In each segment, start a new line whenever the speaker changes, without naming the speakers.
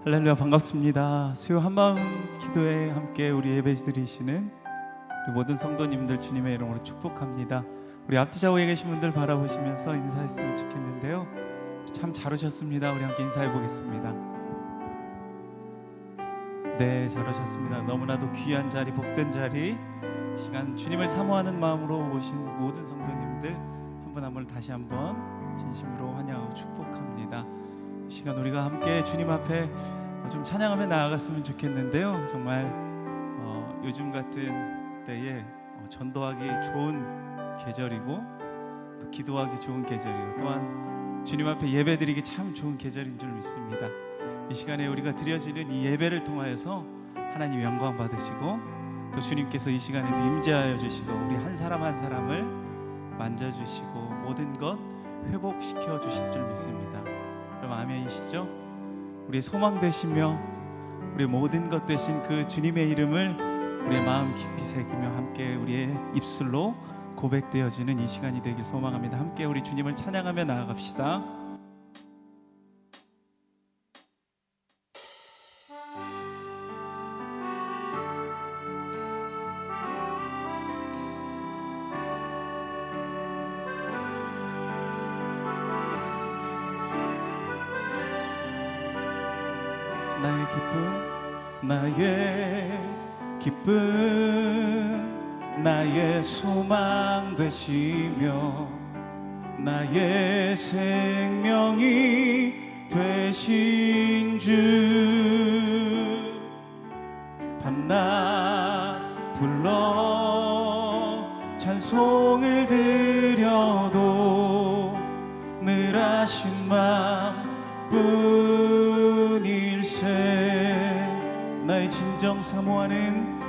할렐루야, 반갑습니다. 수요 한마음 기도에 함께 우리 예배 드리시는 우리 모든 성도님들 주님의 이름으로 축복합니다. 우리 앞뒤 좌우에 계신 분들 바라보시면서 인사했으면 좋겠는데요, 참 잘 오셨습니다. 우리 함께 인사해 보겠습니다. 네, 잘 오셨습니다. 너무나도 귀한 자리, 복된 자리, 이 시간 주님을 사모하는 마음으로 오신 모든 성도님들 한 분 한 분 다시 한번 진심으로 환영하고 축복합니다. 이 시간 우리가 함께 주님 앞에 좀 찬양하며 나아갔으면 좋겠는데요, 정말 요즘 같은 때에 전도하기 좋은 계절이고 또 기도하기 좋은 계절이고 또한 주님 앞에 예배드리기 참 좋은 계절인 줄 믿습니다. 이 시간에 우리가 드려지는 이 예배를 통하여서 하나님 영광 받으시고 또 주님께서 이 시간에도 임재하여 주시고 우리 한 사람 한 사람을 만져주시고 모든 것 회복시켜 주실 줄 믿습니다. 그럼 아멘이시죠? 우리의 소망 되시며 우리의 모든 것 되신 그 주님의 이름을 우리의 마음 깊이 새기며 함께 우리의 입술로 고백되어지는 이 시간이 되길 소망합니다. 함께 우리 주님을 찬양하며 나아갑시다. 나의 기쁨, 나의 소망 되시며 나의 생명이 되신 주, 밤낮 불러 찬송을 드려도 늘 하신 마음뿐일세. 나의 진정 사모하는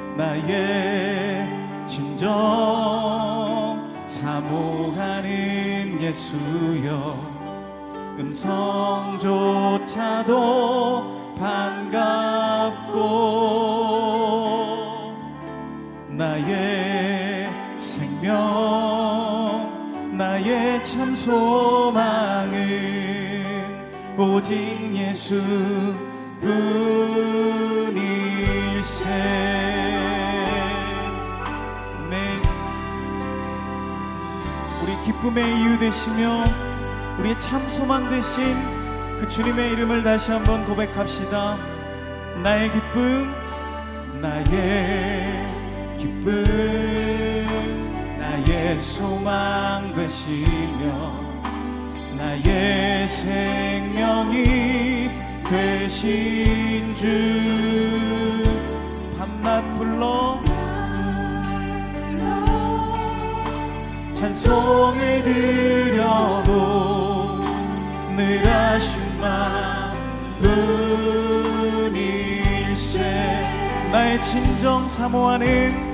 예수여, 음성조차도 반갑고 나의 생명, 나의 참 소망은 오직 예수뿐일세. 우리 기쁨의 이유 되시며 우리의 참 소망 되신 그 주님의 이름을 다시 한번 고백합시다. 나의 기쁨, 나의 소망 되시며 나의 생명이 되신 주, 밤낮 불러 찬송을 드려도 늘 하신 마음뿐일세. 나의 진정 사모하는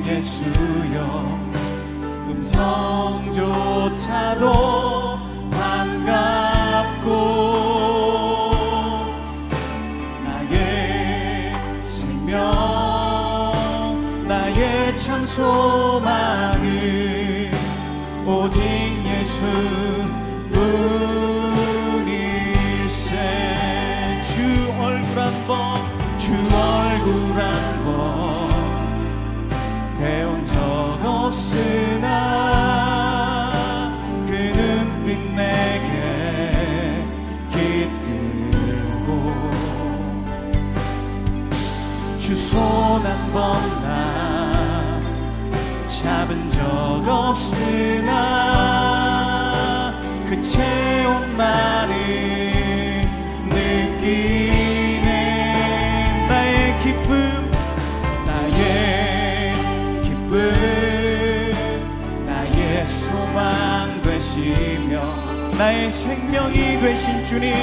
예수여, 음성조차도 반갑고 나의 참 소망은 오직 예수뿐일세. 주 얼굴 한번 배운 적 없으나 그 눈빛 내게 깃들고 주 손 한 번 나 잡은 적 없으나 그 체온 나는 느끼네. 나의 기쁨, 나의 소망 되시며 나의 생명이 되신 주님,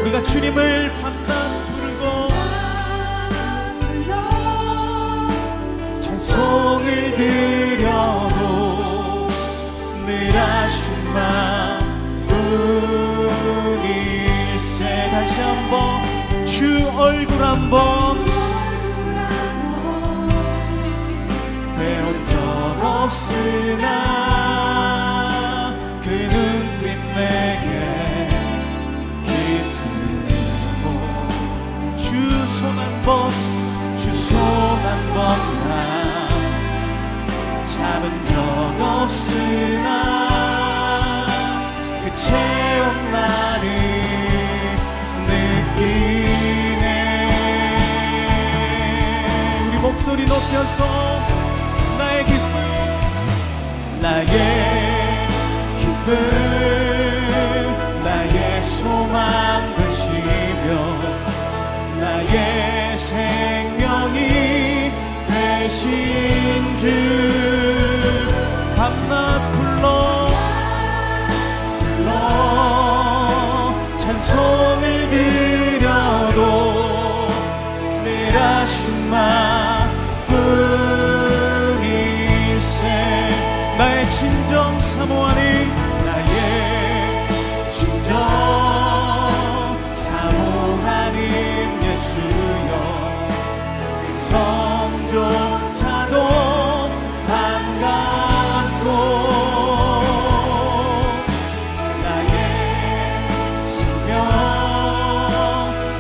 우리가 주님을 밤낮 부르고 찬송을 드려도 늘 하신 마음뿐일세. 다시 한번 주 얼굴 한번 배운 적 없으나 그 눈빛 내게 깃들고 주 손 한 번 난 잡은 적 없으나 그 체험만을 느끼네. 우리 목소리 높여서 나의 기쁨 나의 소망 되시며 나의 생명이 되신 주 밤낮 불러 찬송을 드려도 늘 아쉬움만 뿐일세. 나의 진정 사모하는 예수여 성조차도 반갑고 나의 생명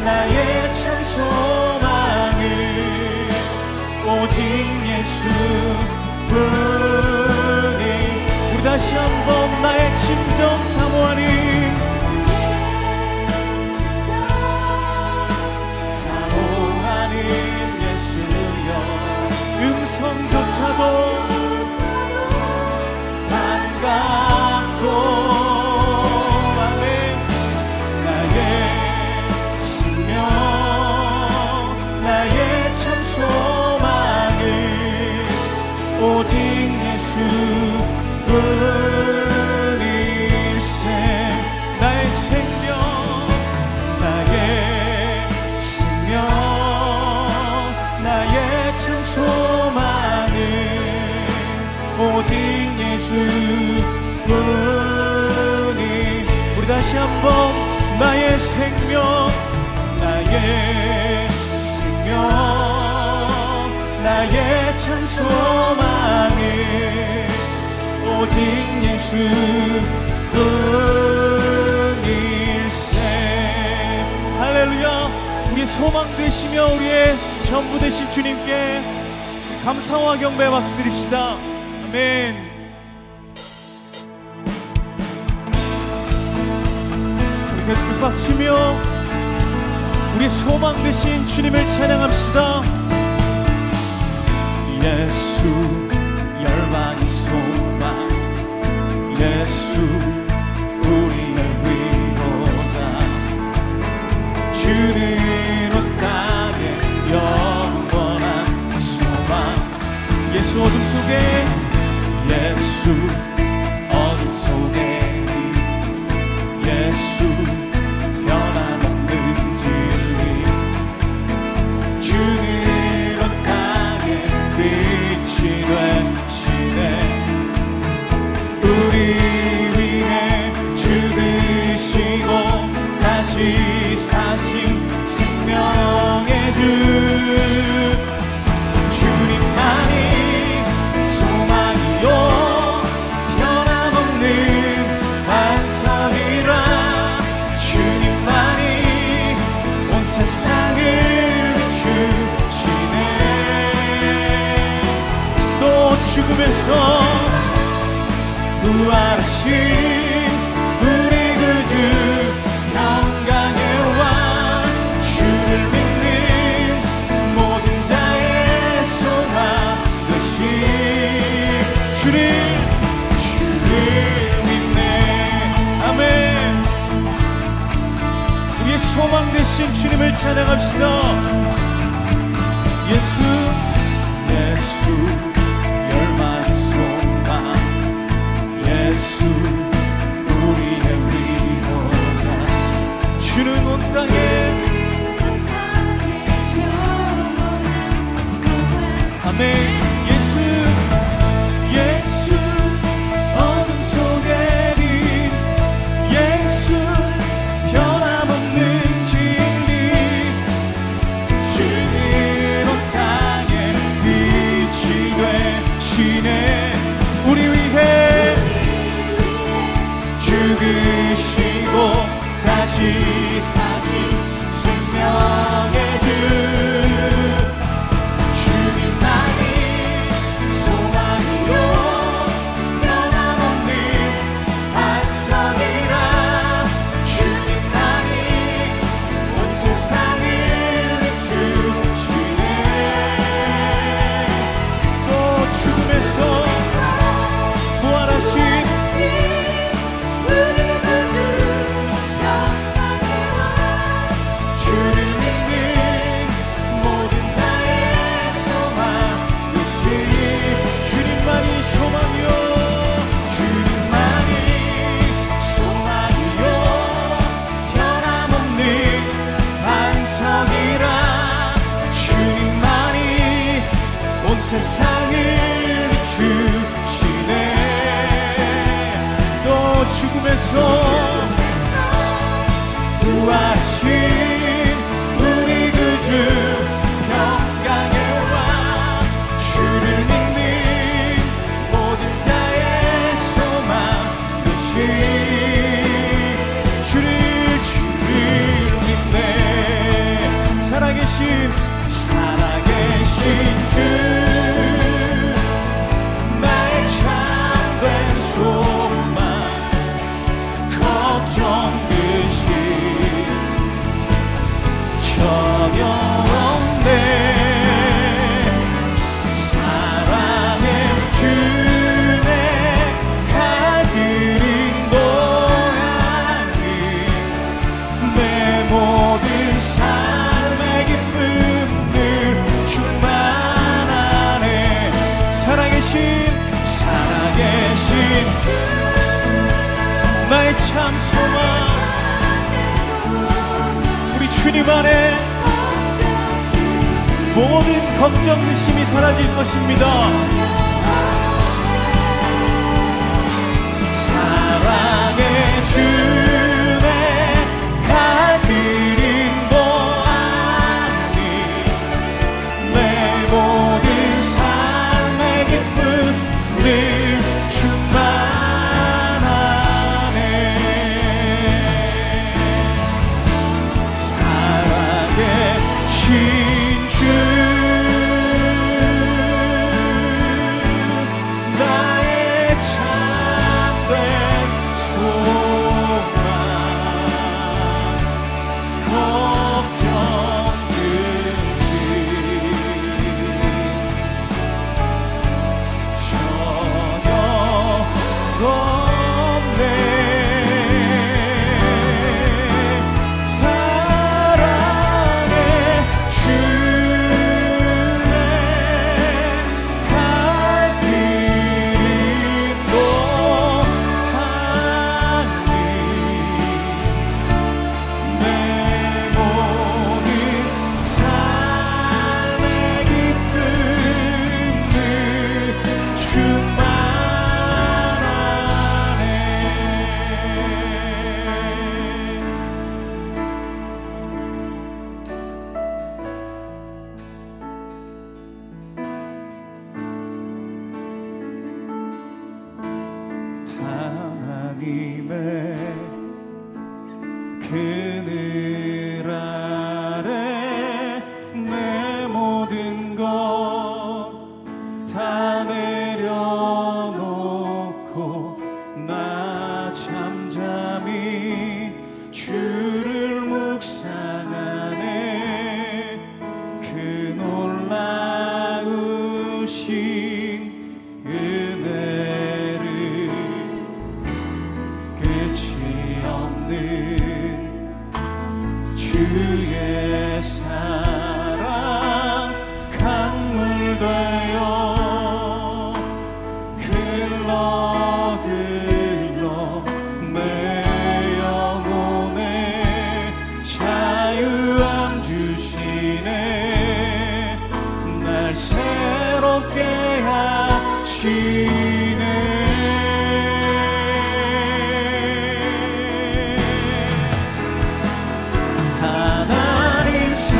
나의 참 소망은 오직 예수뿐이. 우리 다시 한번 나의 진정 사모하는 음성조차도 반갑고 아멘. 나의 생명 나의 참 소망은 오직 예수뿐일세. 나의 생명 나의 참 소망은 오직 예수뿐이. 우리 다시 한번 나의 생명 나의 참 소망은 오직 예수뿐일세. 할렐루야. 우리의 소망 되시며 우리의 전부 되신 주님께 감사와 경배 박수 드립시다. 아멘. 우리 계속해서 박수 치며 우리의 소망 되신 주님을 찬양합시다. 예수 열반의 소망 예수 우리의 위로자 주는 온 땅에 영원한 소망. 예수 어둠 속에 예수 변함없는 진리 주는 온 땅에 빛이 되시네. 우리 위해 죽으시고 다시 사신 생명의 주 주님만이 소망이요 변함없는 반석이라. 주님만이 온 세상을 비추시네. 또 죽음에서 부활하신 우리 구주 평강의 왕 주를 믿는 모든 자의 소망 되신 주를 믿네. 아멘. 우리의 소망 되신 주님을 찬양합시다. 예수 열망의 소망 예수 우리의 위로자 주는 온 땅에 아멘. 예수 어둠 속에 빛 예수 변함없는 진리 주는 온 땅에
사신 생명의 주 주님만이 소망이요 변함없는 반석이라 주님만이 온 세상을 비추시네
또 죽음에서 부활하신
우리 구주 영광의 왕 주를 믿는 모든 자의 소망 되시
주님만이 소망이요
주님만이 소망이요 변함없는 반석이라 주님만이 온 세상을 비추시네
또 죽음에서
부활하신 우리 구주 평강의 왕 주를 믿는 모든 자의 소망 되시 주를 믿네
살아계신
주 나의 참된 소망 걱정 근심 전혀 없네 사랑의 주내 갈 길인 고향이 내 모든 삶의 기쁨들 충만하네
살아계신 나의 참 소망 우리 주님 안에 모든 걱정 근심이 사라질 것입니다.
사랑의 주내 갈 길인 고향이 내 모든 삶의 기쁨들 충만하네 살아계신 주 나의 참된 소망 걱정 근심 전혀 없네 사랑의 주내 갈 길인 고향이 내 모든 삶의 기쁨들
하나님의 그늘 아래 내 모든 것 다 내려놓고 나 잠잠히 주를 묵상하네 그 놀라우신 은혜를 끝이 없는 주의 사랑 강물 되어 흘러 내 영혼에 자유함 주시네 날 새롭게 하시네 하나님 사랑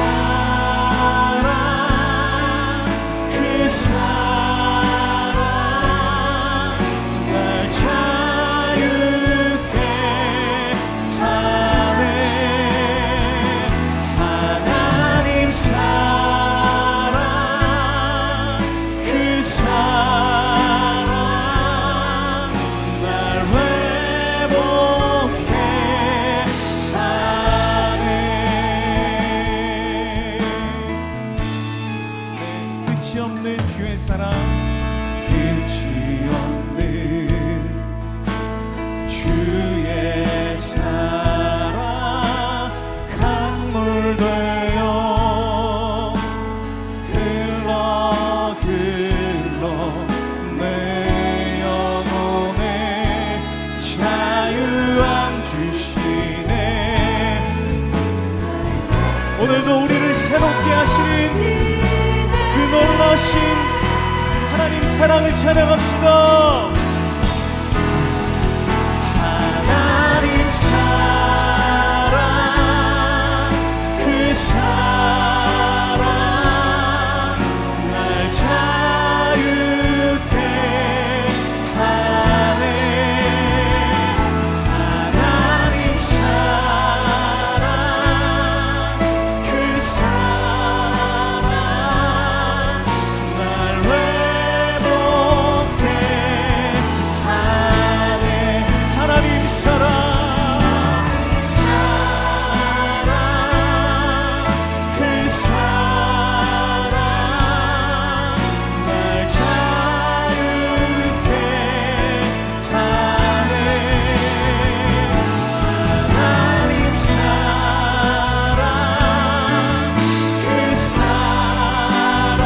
그 사랑 날 자유케 하네
끝이 없는 주의 사랑 강물 되어 흘러 내 영혼에 자유함 주시네. 오늘도 우리를 새롭게 하시는 그 놀라신 하나님 사랑을 찬양합시다. 하나님 사랑, 그 사랑 날 자유케 하네. 하나님 사랑, 그 사랑 날 회복케 하네. 하나님 사랑, 그 사랑 날 자유케 하네. 하나님 사랑, 그 사랑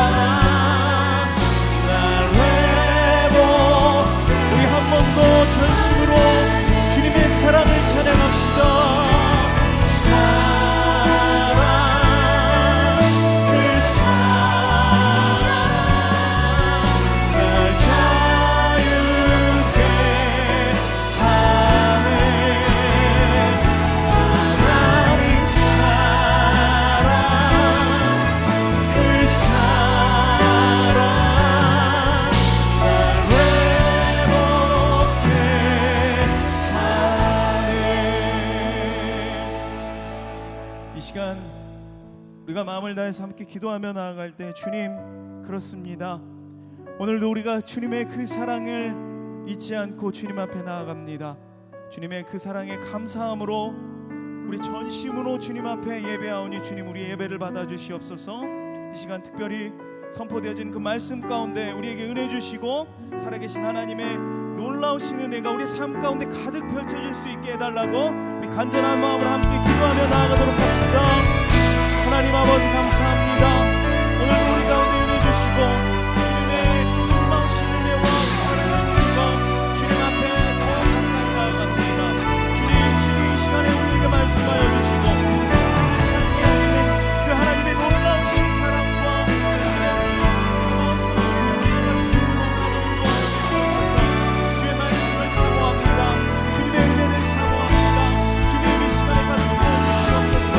날 회복. 우리 한 번 더 전심으로 주님의 사랑을 찬양합시다. 사랑, 그 사랑 날 자유케 하네. 하나님 사랑, 그 사랑 날 회복케 하네. 이 시간 우리가 마음을 다해서 함께 기도하며 나아갈 때, 주님, 그렇습니다. 오늘도 우리가 주님의 그 사랑을 잊지 않고 주님 앞에 나아갑니다. 주님의 그 사랑에 감사함으로 우리 전심으로 주님 앞에 예배하오니 주님, 우리 예배를 받아주시옵소서. 이 시간 특별히 선포되어진 그 말씀 가운데 우리에게 은혜 주시고 살아계신 하나님의 놀라우신 은혜가 우리 삶 가운데 가득 펼쳐질 수 있게 해달라고 우리 간절한 마음으로 함께 기도하며 나아가도록 합시다. 하나님 아버지, 감사합니다. 오늘도 우리 가운데 은혜 주시고 주님의 그 놀라우신 은혜와 사랑을 누리며 주님 앞에 더 가까이 나아갑니다. 주님, 지금 이 시간에 우리에게 말씀하여 주시고 우리 삶에 하시는 그 하나님의 놀라우신 사랑과 주의 말씀을 사모합니다. 주님의 은혜를 사모합니다. 주님, 이 시간에 가득 부어주시옵소서.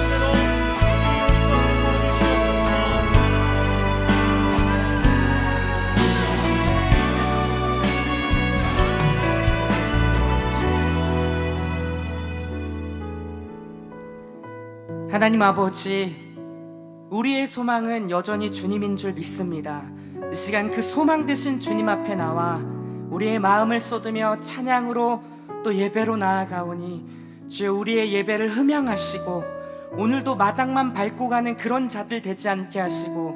새로 주님 우리 가운데 부어주시옵소서.
하나님 아버지, 우리의 소망은 여전히 주님인 줄 믿습니다. 이 시간 그 소망 되신 주님 앞에 나와 우리의 마음을 쏟으며 찬양으로 또 예배로 나아가오니 주여, 우리의 예배를 흠양하시고 오늘도 마당만 밟고 가는 그런 자들 되지 않게 하시고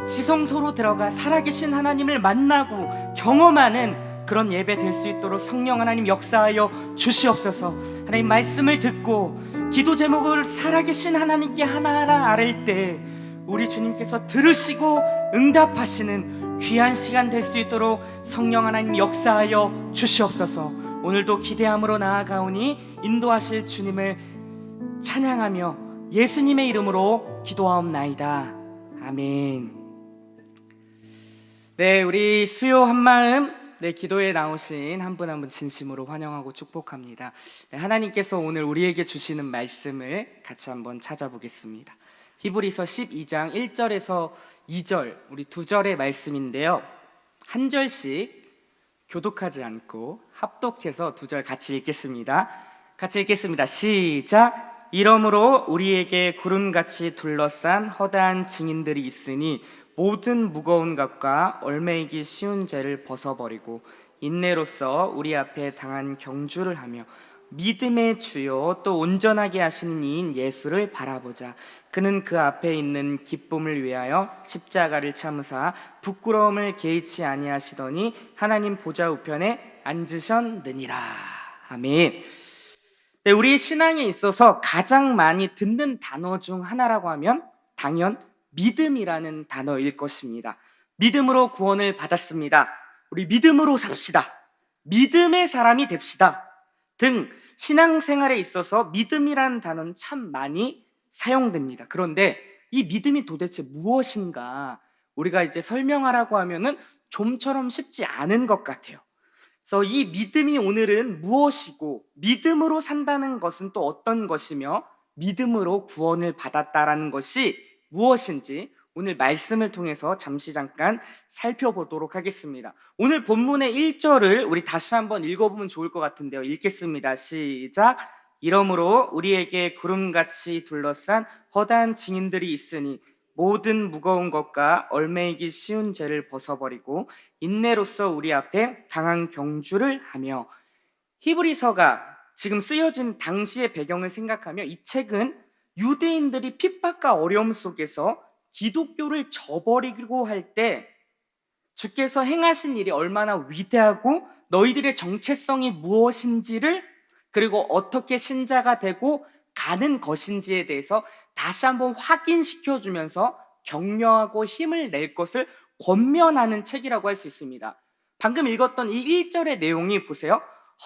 지성소로 들어가 살아계신 하나님을 만나고 경험하는 그런 예배 될 수 있도록 성령 하나님 역사하여 주시옵소서. 하나님 말씀을 듣고 기도 제목을 살아계신 하나님께 하나하나 아뢰 때 우리 주님께서 들으시고 응답하시는 귀한 시간 될 수 있도록 성령 하나님 역사하여 주시옵소서. 오늘도 기대함으로 나아가오니 인도하실 주님을 찬양하며 예수님의 이름으로 기도하옵나이다. 아멘. 네, 우리 수요 한마음 기도에 나오신 한 분 한 분 진심으로 환영하고 축복합니다. 하나님께서 오늘 우리에게 주시는 말씀을 같이 한번 찾아보겠습니다. 히브리서 12장 1절에서 2절, 우리 두 절의 말씀인데요, 한 절씩 교독하지 않고 합독해서 두 절 같이 읽겠습니다. 같이 읽겠습니다. 시작. 이러므로 우리에게 구름같이 둘러싼 허다한 증인들이 있으니 모든 무거운 것과 얽매이기 쉬운 죄를 벗어버리고 인내로써 우리 앞에 당한 경주를 하며 믿음의 주요 또 온전하게 하시는 이인 예수를 바라보자. 그는 그 앞에 있는 기쁨을 위하여 십자가를 참으사 부끄러움을 개의치 아니하시더니 하나님 보좌 우편에 앉으셨느니라. 아멘. 네, 우리의 신앙에 있어서 가장 많이 듣는 단어 중 하나라고 하면 당연 믿음이라는 단어일 것입니다. 믿음으로 구원을 받았습니다. 우리 믿음으로 삽시다. 믿음의 사람이 됩시다. 등 신앙생활에 있어서 믿음이라는 단어는 참 많이 사용됩니다. 그런데 이 믿음이 도대체 무엇인가 우리가 이제 설명하라고 하면은 좀처럼 쉽지 않은 것 같아요. 그래서 이 믿음이 오늘은 무엇이고 믿음으로 산다는 것은 또 어떤 것이며 믿음으로 구원을 받았다라는 것이 무엇인지 오늘 말씀을 통해서 잠깐 살펴보도록 하겠습니다. 오늘 본문의 1절을 우리 다시 한번 읽어보면 좋을 것 같은데요. 읽겠습니다. 시작. 이러므로 우리에게 구름같이 둘러싼 허다한 증인들이 있으니 모든 무거운 것과 얽매이기 쉬운 죄를 벗어버리고 인내로써 우리 앞에 당한 경주를 하며. 히브리서가 지금 쓰여진 당시의 배경을 생각하며 이 책은 유대인들이 핍박과 어려움 속에서 기독교를 저버리고 할 때 주께서 행하신 일이 얼마나 위대하고 너희들의 정체성이 무엇인지를 그리고 어떻게 신자가 되고 가는 것인지에 대해서 다시 한번 확인시켜 주면서 격려하고 힘을 낼 것을 권면하는 책이라고 할 수 있습니다. 방금 읽었던 이 1절의 내용이 보세요.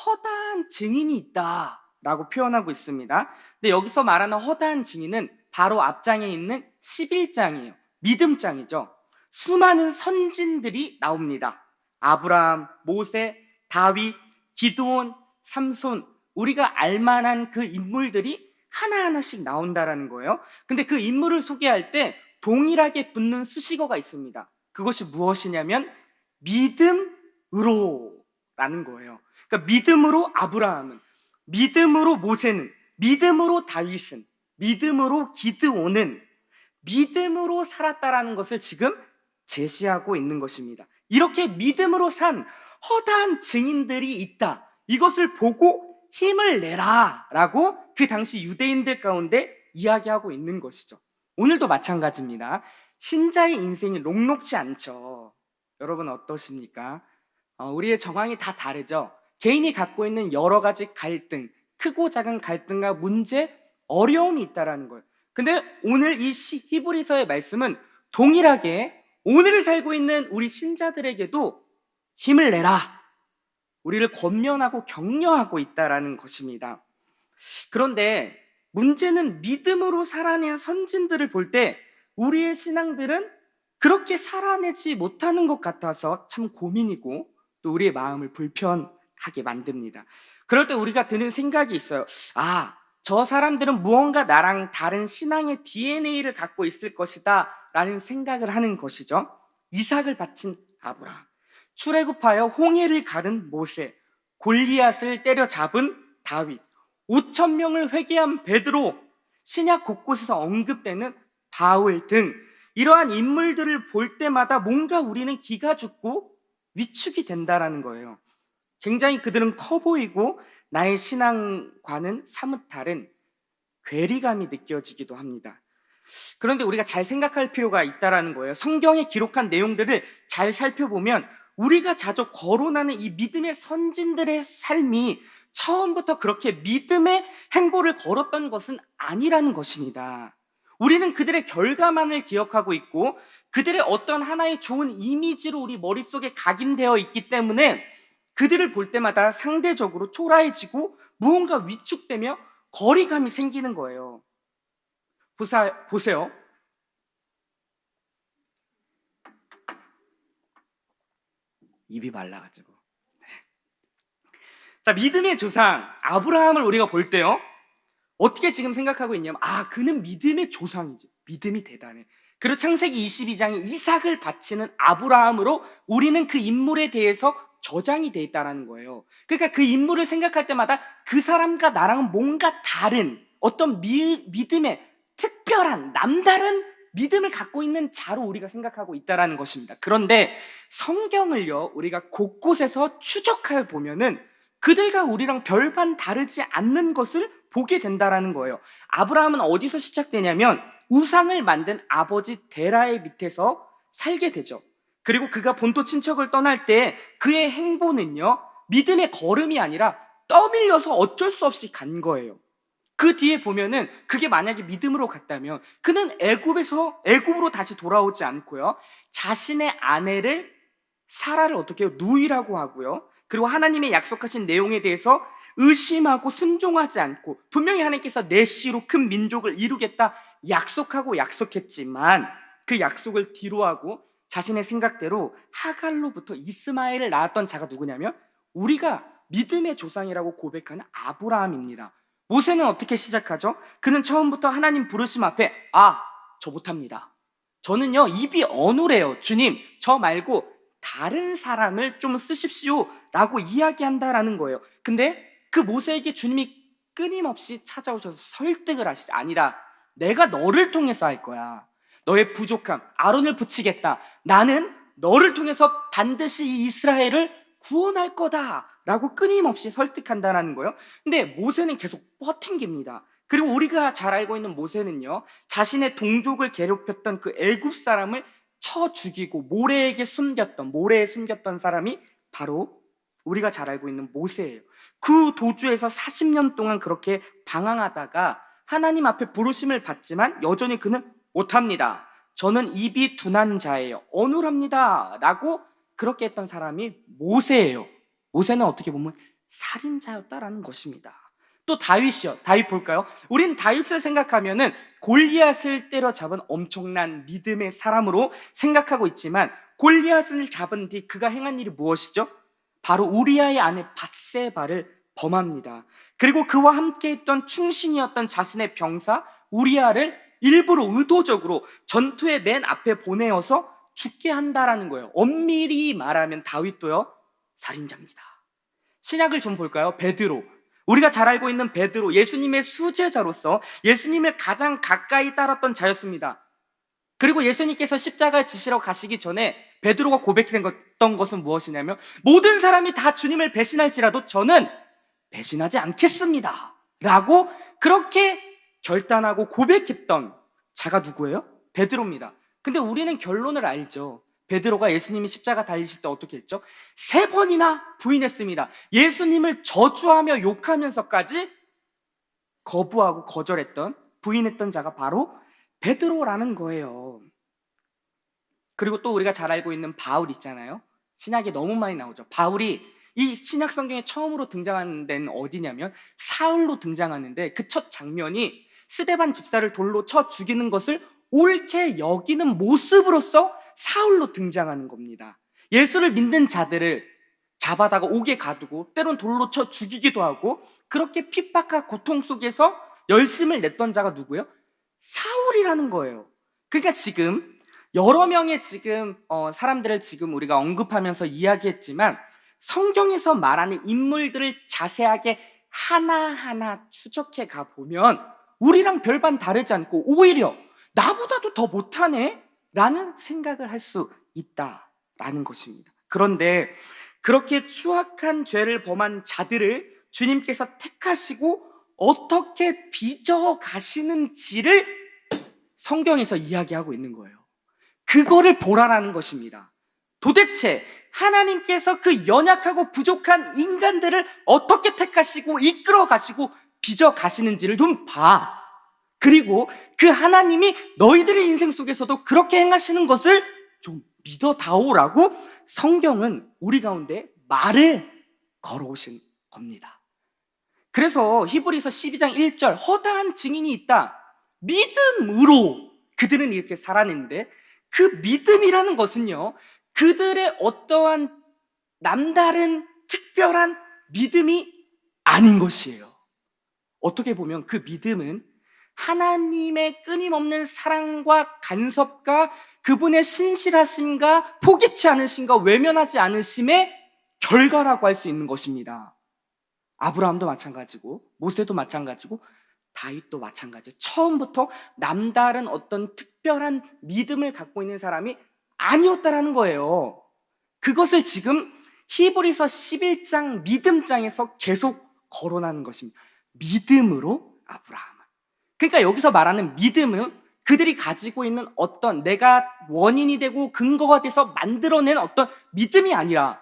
허다한 증인이 있다 라고 표현하고 있습니다. 근데 여기서 말하는 허다한 증인은 바로 앞장에 있는 11장이에요. 믿음장이죠. 수많은 선진들이 나옵니다. 아브라함, 모세, 다윗, 기드온, 삼손, 우리가 알만한 그 인물들이 하나하나씩 나온다라는 거예요. 근데 그 인물을 소개할 때 동일하게 붙는 수식어가 있습니다. 그것이 무엇이냐면 믿음으로 라는 거예요. 그러니까 믿음으로 아브라함은, 믿음으로 모세는, 믿음으로 다윗은, 믿음으로 기드온은 믿음으로 살았다라는 것을 지금 제시하고 있는 것입니다. 이렇게 믿음으로 산 허다한 증인들이 있다. 이것을 보고 힘을 내라 라고 그 당시 유대인들 가운데 이야기하고 있는 것이죠. 오늘도 마찬가지입니다. 신자의 인생이 녹록지 않죠. 여러분 어떠십니까? 우리의 정황이 다 다르죠. 개인이 갖고 있는 여러 가지 갈등, 크고 작은 갈등과 문제, 어려움이 있다라는 거예요. 근데 오늘 이 히브리서의 말씀은 동일하게 오늘을 살고 있는 우리 신자들에게도 힘을 내라, 우리를 권면하고 격려하고 있다라는 것입니다. 그런데 문제는 믿음으로 살아낸 선진들을 볼 때 우리의 신앙들은 그렇게 살아내지 못하는 것 같아서 참 고민이고 또 우리의 마음을 불편하게 만듭니다. 그럴 때 우리가 드는 생각이 있어요. 저 사람들은 무언가 나랑 다른 신앙의 DNA를 갖고 있을 것이다 라는 생각을 하는 것이죠. 이삭을 바친 아브라함, 출애굽하여 홍해를 가른 모세, 골리앗을 때려잡은 다윗, 5,000명을 회개한 베드로, 신약 곳곳에서 언급되는 바울 등 이러한 인물들을 볼 때마다 뭔가 우리는 기가 죽고 위축이 된다라는 거예요. 굉장히 그들은 커 보이고 나의 신앙과는 사뭇 다른 괴리감이 느껴지기도 합니다. 그런데 우리가 잘 생각할 필요가 있다라는 거예요. 성경에 기록한 내용들을 잘 살펴보면 우리가 자주 거론하는 이 믿음의 선진들의 삶이 처음부터 그렇게 믿음의 행보를 걸었던 것은 아니라는 것입니다. 우리는 그들의 결과만을 기억하고 있고 그들의 어떤 하나의 좋은 이미지로 우리 머릿속에 각인되어 있기 때문에 그들을 볼 때마다 상대적으로 초라해지고 무언가 위축되며 거리감이 생기는 거예요. 보세요. 입이 말라가지고. 자, 믿음의 조상 아브라함을 우리가 볼 때요, 어떻게 지금 생각하고 있냐면 그는 믿음의 조상이지. 믿음이 대단해. 그리고 창세기 22장에 이삭을 바치는 아브라함으로 우리는 그 인물에 대해서 저장이 돼 있다는 거예요. 그러니까 그 인물을 생각할 때마다 그 사람과 나랑은 뭔가 다른 어떤 믿음의 특별한 남다른 믿음을 갖고 있는 자로 우리가 생각하고 있다는 것입니다. 그런데 성경을요, 우리가 곳곳에서 추적하여 보면은 그들과 우리랑 별반 다르지 않는 것을 보게 된다라는 거예요. 아브라함은 어디서 시작되냐면 우상을 만든 아버지 데라의 밑에서 살게 되죠. 그리고 그가 본토 친척을 떠날 때 그의 행보는요, 믿음의 걸음이 아니라 떠밀려서 어쩔 수 없이 간 거예요. 그 뒤에 보면은 그게 만약에 믿음으로 갔다면 그는 애굽으로 다시 돌아오지 않고요, 자신의 아내를 사라를 어떻게 해요? 누이라고 하고요, 그리고 하나님의 약속하신 내용에 대해서 의심하고 순종하지 않고, 분명히 하나님께서 내 씨로 큰 민족을 이루겠다 약속하고 약속했지만 그 약속을 뒤로하고 자신의 생각대로 하갈로부터 이스마엘을 낳았던 자가 누구냐면 우리가 믿음의 조상이라고 고백하는 아브라함입니다. 모세는 어떻게 시작하죠? 그는 처음부터 하나님 부르심 앞에 저 못합니다. 저는요 입이 어눌해요. 주님, 저 말고 다른 사람을 좀 쓰십시오 라고 이야기한다라는 거예요. 근데 그 모세에게 주님이 끊임없이 찾아오셔서 설득을 하시지. 아니다, 내가 너를 통해서 할 거야. 너의 부족함, 아론을 붙이겠다. 나는 너를 통해서 반드시 이 이스라엘을 구원할 거다 라고 끊임없이 설득한다는 거예요. 근데 모세는 계속 버팅깁니다. 그리고 우리가 잘 알고 있는 모세는요, 자신의 동족을 괴롭혔던 그 애굽 사람을 쳐 죽이고 모래에 숨겼던 사람이 바로 우리가 잘 알고 있는 모세예요. 그 도주에서 40년 동안 그렇게 방황하다가 하나님 앞에 부르심을 받지만 여전히 그는 못합니다. 저는 입이 둔한 자예요. 어눌합니다 라고 그렇게 했던 사람이 모세예요. 모세는 어떻게 보면 살인자였다라는 것입니다. 또 다윗이요. 다윗 볼까요? 우린 다윗을 생각하면은 골리앗을 때려잡은 엄청난 믿음의 사람으로 생각하고 있지만 골리앗을 잡은 뒤 그가 행한 일이 무엇이죠? 바로 우리아의 아내 밧세바를 범합니다. 그리고 그와 함께 했던 충신이었던 자신의 병사 우리아를 일부러 의도적으로 전투의 맨 앞에 보내어서 죽게 한다라는 거예요. 엄밀히 말하면 다윗도요 살인자입니다. 신약을 좀 볼까요? 베드로. 우리가 잘 알고 있는 베드로, 예수님의 수제자로서 예수님을 가장 가까이 따랐던 자였습니다. 그리고 예수님께서 십자가에 지시러 가시기 전에 베드로가 고백했던 것은 무엇이냐면 모든 사람이 다 주님을 배신할지라도 저는 배신하지 않겠습니다 라고 그렇게 결단하고 고백했던 자가 누구예요? 베드로입니다. 근데 우리는 결론을 알죠. 베드로가 예수님이 십자가 달리실 때 어떻게 했죠? 3번이나 부인했습니다. 예수님을 저주하며 욕하면서까지 거부하고 거절했던, 부인했던 자가 바로 베드로라는 거예요. 그리고 또 우리가 잘 알고 있는 바울 있잖아요. 신약에 너무 많이 나오죠. 바울이 이 신약 성경에 처음으로 등장하는 데는 어디냐면 사울로 등장하는데 그 첫 장면이 스데반 집사를 돌로 쳐 죽이는 것을 옳게 여기는 모습으로서 사울로 등장하는 겁니다. 예수를 믿는 자들을 잡아다가 옥에 가두고 때론 돌로 쳐 죽이기도 하고 그렇게 핍박과 고통 속에서 열심을 냈던 자가 누구예요? 사울이라는 거예요. 그러니까 지금 여러 명의 사람들을 지금 우리가 언급하면서 이야기했지만 성경에서 말하는 인물들을 자세하게 하나하나 추적해 가보면 우리랑 별반 다르지 않고 오히려 나보다도 더 못하네? 라는 생각을 할 수 있다라는 것입니다. 그런데 그렇게 추악한 죄를 범한 자들을 주님께서 택하시고 어떻게 빚어 가시는지를 성경에서 이야기하고 있는 거예요. 그거를 보라라는 것입니다. 도대체 하나님께서 그 연약하고 부족한 인간들을 어떻게 택하시고 이끌어 가시고 빚어 가시는지를 좀 봐. 그리고 그 하나님이 너희들의 인생 속에서도 그렇게 행하시는 것을 좀 믿어다오라고 성경은 우리 가운데 말을 걸어오신 겁니다. 그래서 히브리서 12장 1절 허다한 증인이 있다. 믿음으로 그들은 이렇게 살아냈는데 그 믿음이라는 것은요 그들의 어떠한 남다른 특별한 믿음이 아닌 것이에요. 어떻게 보면 그 믿음은 하나님의 끊임없는 사랑과 간섭과 그분의 신실하심과 포기치 않으심과 외면하지 않으심의 결과라고 할 수 있는 것입니다. 아브라함도 마찬가지고 모세도 마찬가지고 다윗도 마찬가지예요. 처음부터 남다른 어떤 특별한 믿음을 갖고 있는 사람이 아니었다라는 거예요. 그것을 지금 히브리서 11장 믿음장에서 계속 거론하는 것입니다. 믿음으로 아브라함을. 그러니까 여기서 말하는 믿음은 그들이 가지고 있는 어떤 내가 원인이 되고 근거가 돼서 만들어낸 어떤 믿음이 아니라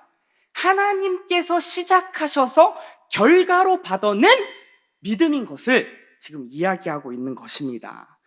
하나님께서 시작하셔서 결과로 받아낸 믿음인 것을 지금 이야기하고 있는 것입니다.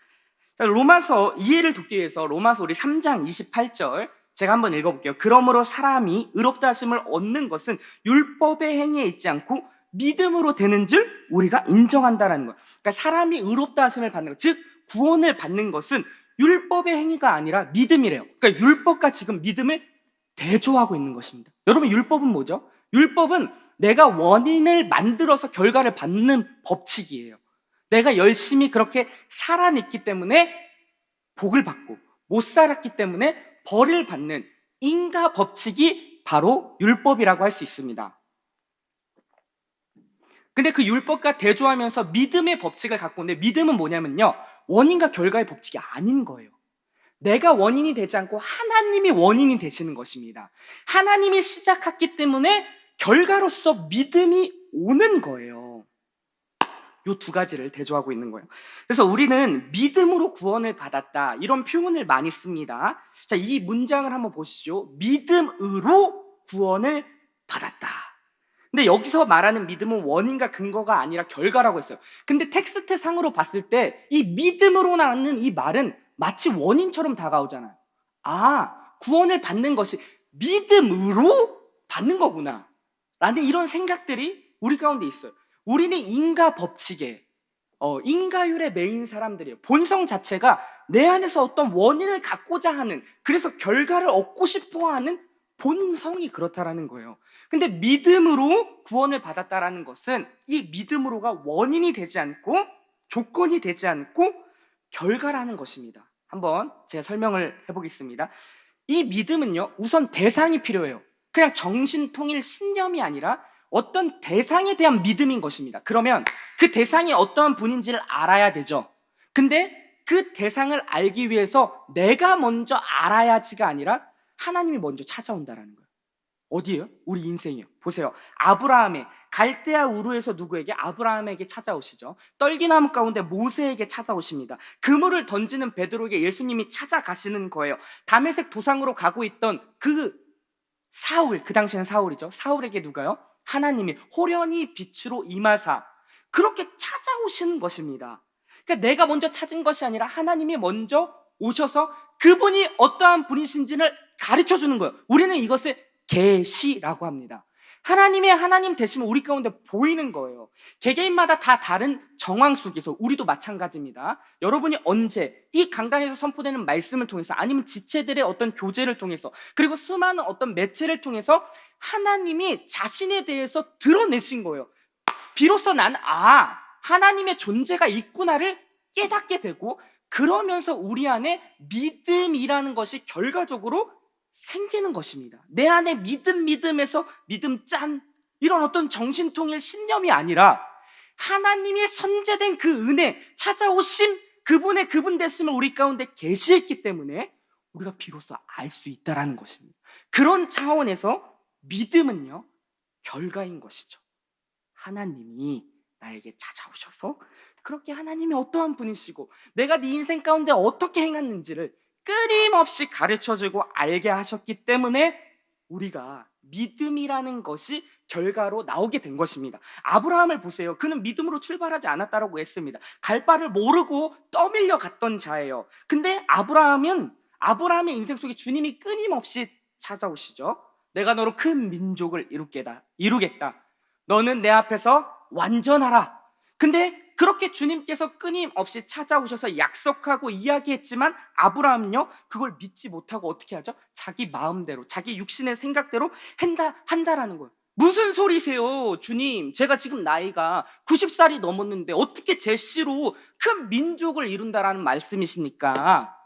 자, 로마서 이해를 돕기 위해서 로마서 우리 3장 28절 제가 한번 읽어볼게요. 그러므로 사람이 의롭다 하심을 얻는 것은 율법의 행위에 있지 않고 믿음으로 되는 줄 우리가 인정한다라는 거예요. 그러니까 사람이 의롭다 하심을 받는 것, 즉 구원을 받는 것은 율법의 행위가 아니라 믿음이래요. 그러니까 율법과 지금 믿음을 대조하고 있는 것입니다. 여러분, 율법은 뭐죠? 율법은 내가 원인을 만들어서 결과를 받는 법칙이에요. 내가 열심히 그렇게 살아냈기 때문에 복을 받고 못 살았기 때문에 벌을 받는 인과 법칙이 바로 율법이라고 할 수 있습니다. 근데 그 율법과 대조하면서 믿음의 법칙을 갖고 오는데, 믿음은 뭐냐면요, 원인과 결과의 법칙이 아닌 거예요. 내가 원인이 되지 않고 하나님이 원인이 되시는 것입니다. 하나님이 시작했기 때문에 결과로서 믿음이 오는 거예요. 이 두 가지를 대조하고 있는 거예요. 그래서 우리는 믿음으로 구원을 받았다, 이런 표현을 많이 씁니다. 자, 이 문장을 한번 보시죠. 믿음으로 구원을 받았다. 근데 여기서 말하는 믿음은 원인과 근거가 아니라 결과라고 했어요. 근데 텍스트 상으로 봤을 때 이 믿음으로 나오는 이 말은 마치 원인처럼 다가오잖아요. 아, 구원을 받는 것이 믿음으로 받는 거구나 라는 이런 생각들이 우리 가운데 있어요. 우리는 인과 법칙에 인과율에 매인 사람들이에요. 본성 자체가 내 안에서 어떤 원인을 갖고자 하는, 그래서 결과를 얻고 싶어하는 본성이 그렇다라는 거예요. 근데 믿음으로 구원을 받았다라는 것은 이 믿음으로가 원인이 되지 않고 조건이 되지 않고 결과라는 것입니다. 한번 제가 설명을 해보겠습니다. 이 믿음은요, 우선 대상이 필요해요. 그냥 정신통일 신념이 아니라 어떤 대상에 대한 믿음인 것입니다. 그러면 그 대상이 어떠한 분인지를 알아야 되죠. 근데 그 대상을 알기 위해서 내가 먼저 알아야지가 아니라 하나님이 먼저 찾아온다라는 거예요. 어디예요? 우리 인생이요. 보세요. 아브라함의 갈대아 우르에서 누구에게? 아브라함에게 찾아오시죠. 떨기나무 가운데 모세에게 찾아오십니다. 그물을 던지는 베드로에게 예수님이 찾아가시는 거예요. 다메섹 도상으로 가고 있던 그 사울, 그 당시에는 사울이죠. 사울에게 누가요? 하나님이 호련히 빛으로 임하사 그렇게 찾아오시는 것입니다. 그러니까 내가 먼저 찾은 것이 아니라 하나님이 먼저 오셔서 그분이 어떠한 분이신지를 가르쳐 주는 거예요. 우리는 이것을 계시라고 합니다. 하나님의 하나님 되심은 우리 가운데 보이는 거예요. 개개인마다 다 다른 정황 속에서 우리도 마찬가지입니다. 여러분이 언제 이 강단에서 선포되는 말씀을 통해서, 아니면 지체들의 어떤 교제를 통해서, 그리고 수많은 어떤 매체를 통해서 하나님이 자신에 대해서 드러내신 거예요. 비로소 난 하나님의 존재가 있구나를 깨닫게 되고, 그러면서 우리 안에 믿음이라는 것이 결과적으로 생기는 것입니다. 내 안에 믿음에서 믿음 짠, 이런 어떤 정신통일 신념이 아니라 하나님의 선제된 그 은혜, 찾아오심, 그분의 그분 되심을 우리 가운데 계시했기 때문에 우리가 비로소 알 수 있다라는 것입니다. 그런 차원에서 믿음은요, 결과인 것이죠. 하나님이 나에게 찾아오셔서 그렇게 하나님이 어떠한 분이시고 내가 네 인생 가운데 어떻게 행했는지를 끊임없이 가르쳐주고 알게 하셨기 때문에 우리가 믿음이라는 것이 결과로 나오게 된 것입니다. 아브라함을 보세요. 그는 믿음으로 출발하지 않았다라고 했습니다. 갈 바를 모르고 떠밀려 갔던 자예요. 근데 아브라함의 인생 속에 주님이 끊임없이 찾아오시죠. 내가 너로 큰 민족을 이루겠다. 너는 내 앞에서 완전하라. 근데 그렇게 주님께서 끊임없이 찾아오셔서 약속하고 이야기했지만 아브라함은요, 그걸 믿지 못하고 어떻게 하죠? 자기 마음대로, 자기 육신의 생각대로 한다라는 거예요. 무슨 소리세요, 주님? 제가 지금 나이가 90살이 넘었는데 어떻게 제 씨로 큰 민족을 이룬다라는 말씀이시니까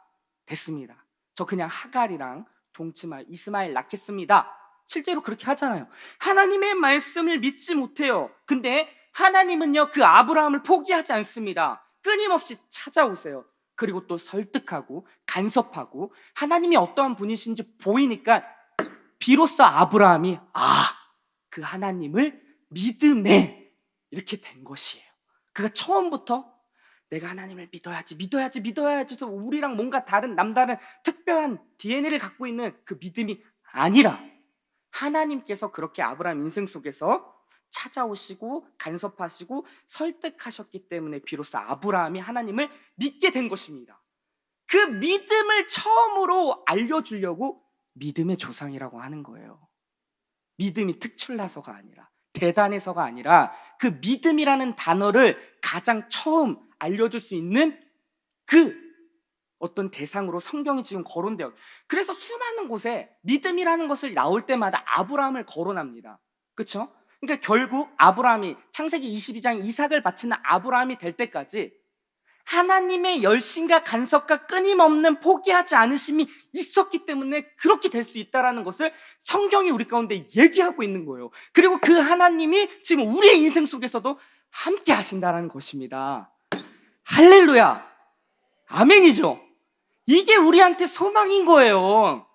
됐습니다. 저 그냥 하갈이랑 동치마 이스마엘 낳겠습니다. 실제로 그렇게 하잖아요. 하나님의 말씀을 믿지 못해요. 근데 하나님은요, 그 아브라함을 포기하지 않습니다. 끊임없이 찾아오세요. 그리고 또 설득하고 간섭하고 하나님이 어떠한 분이신지 보이니까 비로소 아브라함이 그 하나님을 믿음에 이렇게 된 것이에요. 그가 처음부터 내가 하나님을 믿어야지 해서 우리랑 뭔가 다른 남다른 특별한 DNA를 갖고 있는 그 믿음이 아니라 하나님께서 그렇게 아브라함 인생 속에서 찾아오시고 간섭하시고 설득하셨기 때문에 비로소 아브라함이 하나님을 믿게 된 것입니다. 그 믿음을 처음으로 알려주려고 믿음의 조상이라고 하는 거예요. 믿음이 특출나서가 아니라, 대단해서가 아니라, 그 믿음이라는 단어를 가장 처음 알려줄 수 있는 그 어떤 대상으로 성경이 지금 거론되어, 그래서 수많은 곳에 믿음이라는 것을 나올 때마다 아브라함을 거론합니다. 그렇죠? 그러니까 결국 아브라함이 창세기 22장 이삭을 바치는 아브라함이 될 때까지 하나님의 열심과 간섭과 끊임없는 포기하지 않으심이 있었기 때문에 그렇게 될 수 있다는 것을 성경이 우리 가운데 얘기하고 있는 거예요. 그리고 그 하나님이 지금 우리의 인생 속에서도 함께 하신다는 것입니다. 할렐루야, 아멘이죠. 이게 우리한테 소망인 거예요.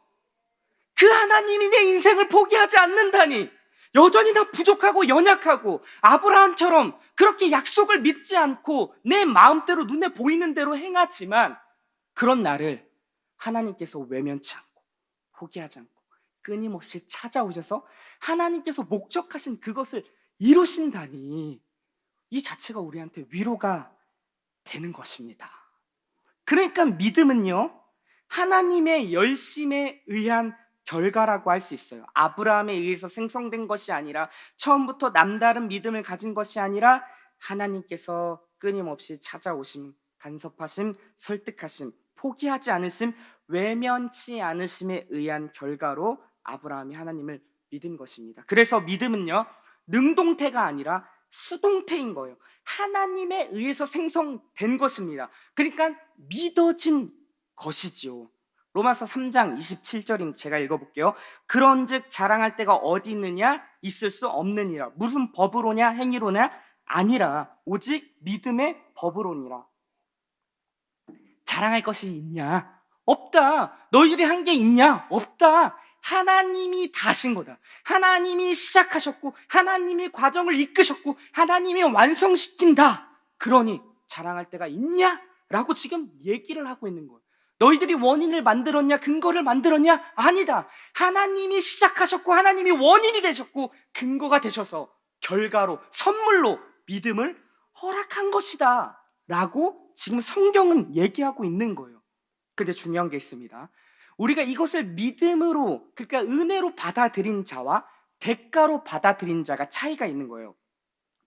그 하나님이 내 인생을 포기하지 않는다니, 여전히 나 부족하고 연약하고 아브라함처럼 그렇게 약속을 믿지 않고 내 마음대로 눈에 보이는 대로 행하지만, 그런 나를 하나님께서 외면치 않고 포기하지 않고 끊임없이 찾아오셔서 하나님께서 목적하신 그것을 이루신다니, 이 자체가 우리한테 위로가 되는 것입니다. 그러니까 믿음은요, 하나님의 열심에 의한 결과라고 할 수 있어요. 아브라함에 의해서 생성된 것이 아니라, 처음부터 남다른 믿음을 가진 것이 아니라, 하나님께서 끊임없이 찾아오심, 간섭하심, 설득하심, 포기하지 않으심, 외면치 않으심에 의한 결과로 아브라함이 하나님을 믿은 것입니다. 그래서 믿음은요, 능동태가 아니라 수동태인 거예요. 하나님에 의해서 생성된 것입니다. 그러니까 믿어진 것이지요. 로마서 3장 27절입니다. 제가 읽어볼게요. 그런즉 자랑할 데가 어디 있느냐? 있을 수 없느니라. 무슨 법으로냐? 행위로냐? 아니라 오직 믿음의 법으로니라. 자랑할 것이 있냐? 없다. 너희들이 한 게 있냐? 없다. 하나님이 다 하신 거다. 하나님이 시작하셨고, 하나님이 과정을 이끄셨고, 하나님이 완성시킨다. 그러니 자랑할 데가 있냐? 라고 지금 얘기를 하고 있는 거예요. 너희들이 원인을 만들었냐? 근거를 만들었냐? 아니다. 하나님이 시작하셨고, 하나님이 원인이 되셨고, 근거가 되셔서 결과로, 선물로 믿음을 허락한 것이다 라고 지금 성경은 얘기하고 있는 거예요. 근데 중요한 게 있습니다. 우리가 이것을 믿음으로, 그러니까 은혜로 받아들인 자와 대가로 받아들인 자가 차이가 있는 거예요.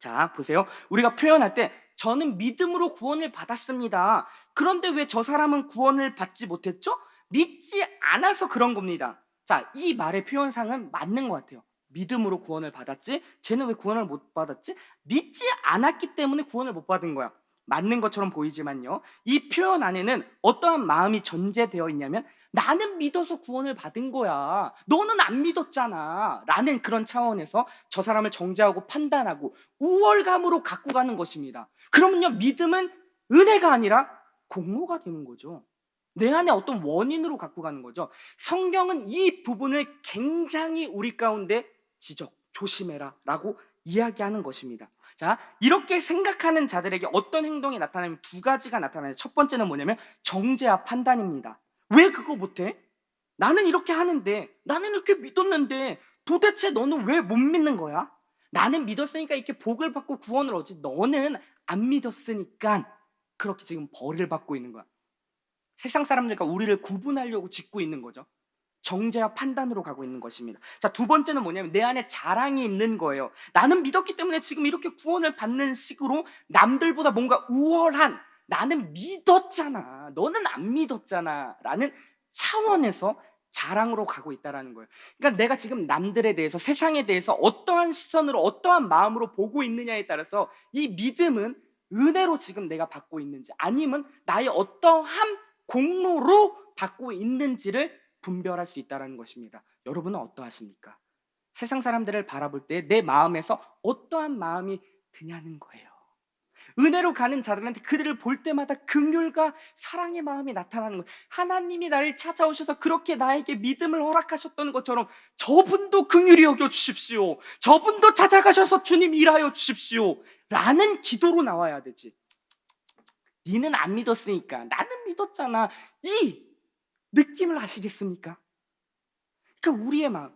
자, 보세요. 우리가 표현할 때 저는 믿음으로 구원을 받았습니다. 그런데 왜 저 사람은 구원을 받지 못했죠? 믿지 않아서 그런 겁니다. 자, 이 말의 표현상은 맞는 것 같아요. 믿음으로 구원을 받았지? 쟤는 왜 구원을 못 받았지? 믿지 않았기 때문에 구원을 못 받은 거야. 맞는 것처럼 보이지만요, 이 표현 안에는 어떠한 마음이 전제되어 있냐면, 나는 믿어서 구원을 받은 거야, 너는 안 믿었잖아 라는 그런 차원에서 저 사람을 정죄하고 판단하고 우월감으로 갖고 가는 것입니다. 그러면요, 믿음은 은혜가 아니라 공로가 되는 거죠. 내 안에 어떤 원인으로 갖고 가는 거죠. 성경은 이 부분을 굉장히 우리 가운데 조심해라 라고 이야기하는 것입니다. 자, 이렇게 생각하는 자들에게 어떤 행동이 나타나면 두 가지가 나타나요. 첫 번째는 뭐냐면 정죄와 판단입니다. 왜 그거 못해? 나는 이렇게 하는데, 나는 이렇게 믿었는데 도대체 너는 왜 못 믿는 거야? 나는 믿었으니까 이렇게 복을 받고 구원을 얻지, 너는 안 믿었으니까 그렇게 지금 벌을 받고 있는 거야. 세상 사람들과 우리를 구분하려고 짓고 있는 거죠. 정죄와 판단으로 가고 있는 것입니다. 자, 두 번째는 뭐냐면 내 안에 자랑이 있는 거예요. 나는 믿었기 때문에 지금 이렇게 구원을 받는 식으로 남들보다 뭔가 우월한, 나는 믿었잖아, 너는 안 믿었잖아 라는 차원에서 자랑으로 가고 있다는 거예요. 그러니까 내가 지금 남들에 대해서, 세상에 대해서 어떠한 시선으로, 어떠한 마음으로 보고 있느냐에 따라서 이 믿음은 은혜로 지금 내가 받고 있는지, 아니면 나의 어떠한 공로로 받고 있는지를 분별할 수 있다는 것입니다. 여러분은 어떠하십니까? 세상 사람들을 바라볼 때 내 마음에서 어떠한 마음이 드냐는 거예요. 은혜로 가는 자들한테 그들을 볼 때마다 긍휼과 사랑의 마음이 나타나는 거예요. 하나님이 나를 찾아오셔서 그렇게 나에게 믿음을 허락하셨던 것처럼 저분도 긍휼히 여겨 주십시오. 저분도 찾아가셔서 주님 일하여 주십시오. 라는 기도로 나와야 되지. 니는 안 믿었으니까 나는 믿었잖아. 이 느낌을 아시겠습니까? 그러니까 우리의 마음,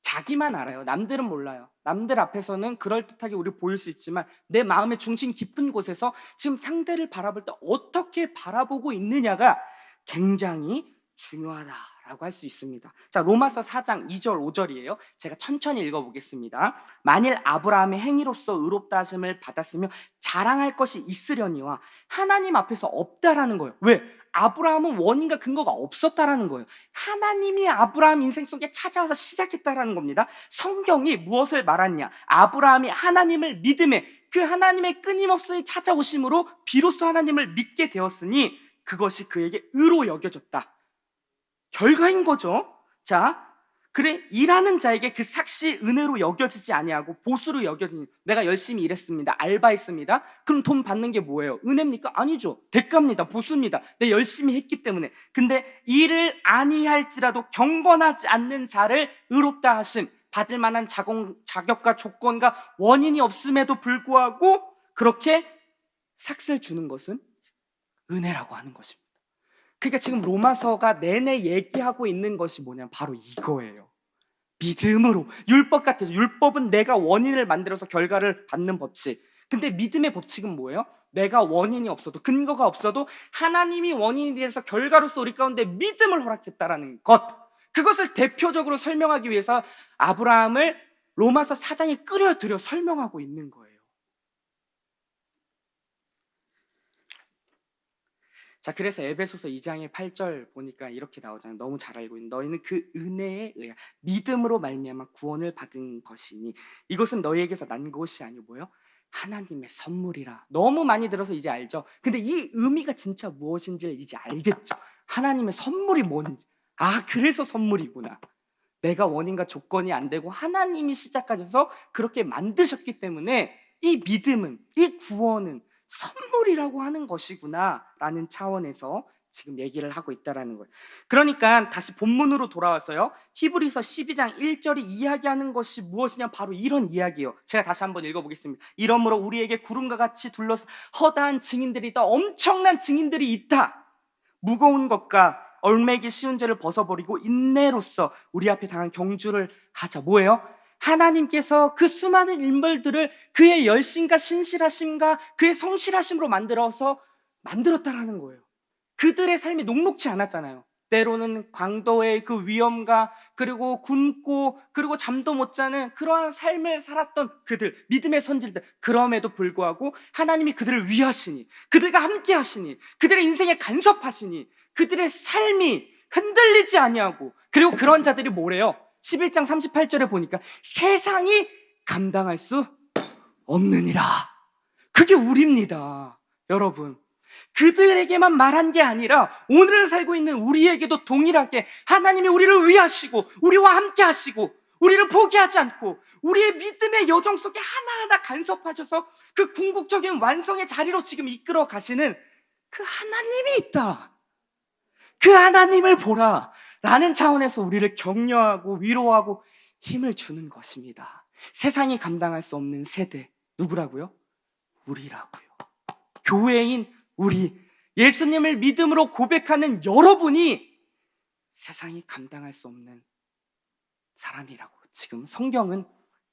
자기만 알아요. 남들은 몰라요. 남들 앞에서는 그럴듯하게 우리 보일 수 있지만 내 마음의 중심 깊은 곳에서 지금 상대를 바라볼 때 어떻게 바라보고 있느냐가 굉장히 중요하다라고 할 수 있습니다. 자, 로마서 4장 2절 5절이에요. 제가 천천히 읽어보겠습니다. 만일 아브라함의 행위로서 의롭다 하심을 받았으며 자랑할 것이 있으려니와 하나님 앞에서 없다라는 거예요. 왜? 아브라함은 원인과 근거가 없었다라는 거예요. 하나님이 아브라함 인생 속에 찾아와서 시작했다라는 겁니다. 성경이 무엇을 말하냐? 아브라함이 하나님을 믿음에 그 하나님의 끊임없이 찾아오심으로 비로소 하나님을 믿게 되었으니 그것이 그에게 의로 여겨졌다. 결과인 거죠. 자, 그래 일하는 자에게 그 삭시 은혜로 여겨지지 아니하고 보수로 여겨지니 내가 열심히 일했습니다. 알바했습니다. 그럼 돈 받는 게 뭐예요? 은혜입니까? 아니죠. 대가입니다. 보수입니다. 내가 열심히 했기 때문에. 근데 일을 아니할지라도 경건하지 않는 자를 의롭다 하심, 받을 만한 자격과 조건과 원인이 없음에도 불구하고 그렇게 삭스를 주는 것은 은혜라고 하는 것입니다. 그러니까 지금 로마서가 내내 얘기하고 있는 것이 뭐냐면 바로 이거예요. 믿음으로. 율법 같아요. 율법은 내가 원인을 만들어서 결과를 받는 법칙. 근데 믿음의 법칙은 뭐예요? 내가 원인이 없어도, 근거가 없어도 하나님이 원인이 돼서 결과로서 우리 가운데 믿음을 허락했다라는 것. 그것을 대표적으로 설명하기 위해서 아브라함을 로마서 4장에 끌어들여 설명하고 있는 거예요. 자, 그래서 에베소서 2장의 8절 보니까 이렇게 나오잖아요. 너무 잘 알고 있는 너희는 그 은혜에 의해 믿음으로 말미암아 구원을 받은 것이니 이것은 너희에게서 난 것이 아니고 뭐예요? 하나님의 선물이라. 너무 많이 들어서 이제 알죠? 근데 이 의미가 진짜 무엇인지를 이제 알겠죠? 하나님의 선물이 뭔지. 아, 그래서 선물이구나. 내가 원인과 조건이 안 되고 하나님이 시작하셔서 그렇게 만드셨기 때문에 이 믿음은, 이 구원은 선물이라고 하는 것이구나 라는 차원에서 지금 얘기를 하고 있다라는 거예요. 그러니까 다시 본문으로 돌아와서요, 히브리서 12장 1절이 이야기하는 것이 무엇이냐, 바로 이런 이야기예요. 제가 다시 한번 읽어보겠습니다. 이러므로 우리에게 구름과 같이 둘러서 허다한 증인들이 있다. 엄청난 증인들이 있다. 무거운 것과 얼매기 쉬운 죄를 벗어버리고 인내로써 우리 앞에 당한 경주를 하자. 뭐예요? 하나님께서 그 수많은 인물들을 그의 열심과 신실하심과 그의 성실하심으로 만들었다라는 거예요. 그들의 삶이 녹록지 않았잖아요. 때로는 광도의 그 위험과 그리고 굶고 그리고 잠도 못 자는 그러한 삶을 살았던 그들, 믿음의 선질들. 그럼에도 불구하고 하나님이 그들을 위하시니, 그들과 함께 하시니, 그들의 인생에 간섭하시니 그들의 삶이 흔들리지 아니하고, 그리고 그런 자들이 뭐래요? 11장 38절에 보니까 세상이 감당할 수 없느니라. 그게 우리입니다, 여러분. 그들에게만 말한 게 아니라 오늘을 살고 있는 우리에게도 동일하게 하나님이 우리를 위하시고 우리와 함께 하시고 우리를 포기하지 않고 우리의 믿음의 여정 속에 하나하나 간섭하셔서 그 궁극적인 완성의 자리로 지금 이끌어 가시는 그 하나님이 있다. 그 하나님을 보라 라는 차원에서 우리를 격려하고 위로하고 힘을 주는 것입니다. 세상이 감당할 수 없는 세대, 누구라고요? 우리라고요. 교회인 우리, 예수님을 믿음으로 고백하는 여러분이 세상이 감당할 수 없는 사람이라고 지금 성경은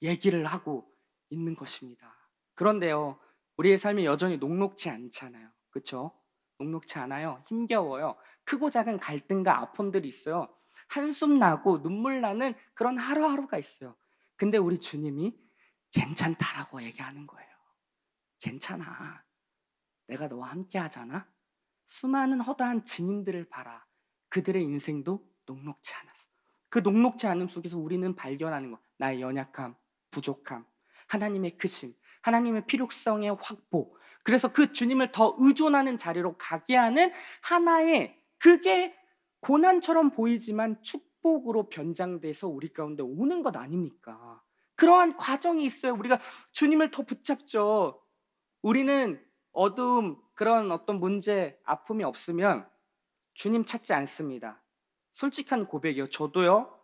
얘기를 하고 있는 것입니다. 그런데요, 우리의 삶이 여전히 녹록지 않잖아요. 그렇죠? 녹록지 않아요. 힘겨워요. 크고 작은 갈등과 아픔들이 있어요. 한숨 나고 눈물 나는 그런 하루하루가 있어요. 근데 우리 주님이 괜찮다라고 얘기하는 거예요. 괜찮아. 내가 너와 함께 하잖아. 수많은 허다한 증인들을 봐라. 그들의 인생도 녹록지 않았어. 그 녹록지 않음 속에서 우리는 발견하는 거, 나의 연약함, 부족함, 하나님의 크심, 하나님의 필요성의 확보. 그래서 그 주님을 더 의존하는 자리로 가게 하는 하나의, 그게 고난처럼 보이지만 축복으로 변장돼서 우리 가운데 오는 것 아닙니까? 그러한 과정이 있어요. 우리가 주님을 더 붙잡죠. 우리는 어두움, 그런 어떤 문제, 아픔이 없으면 주님 찾지 않습니다. 솔직한 고백이요. 저도요.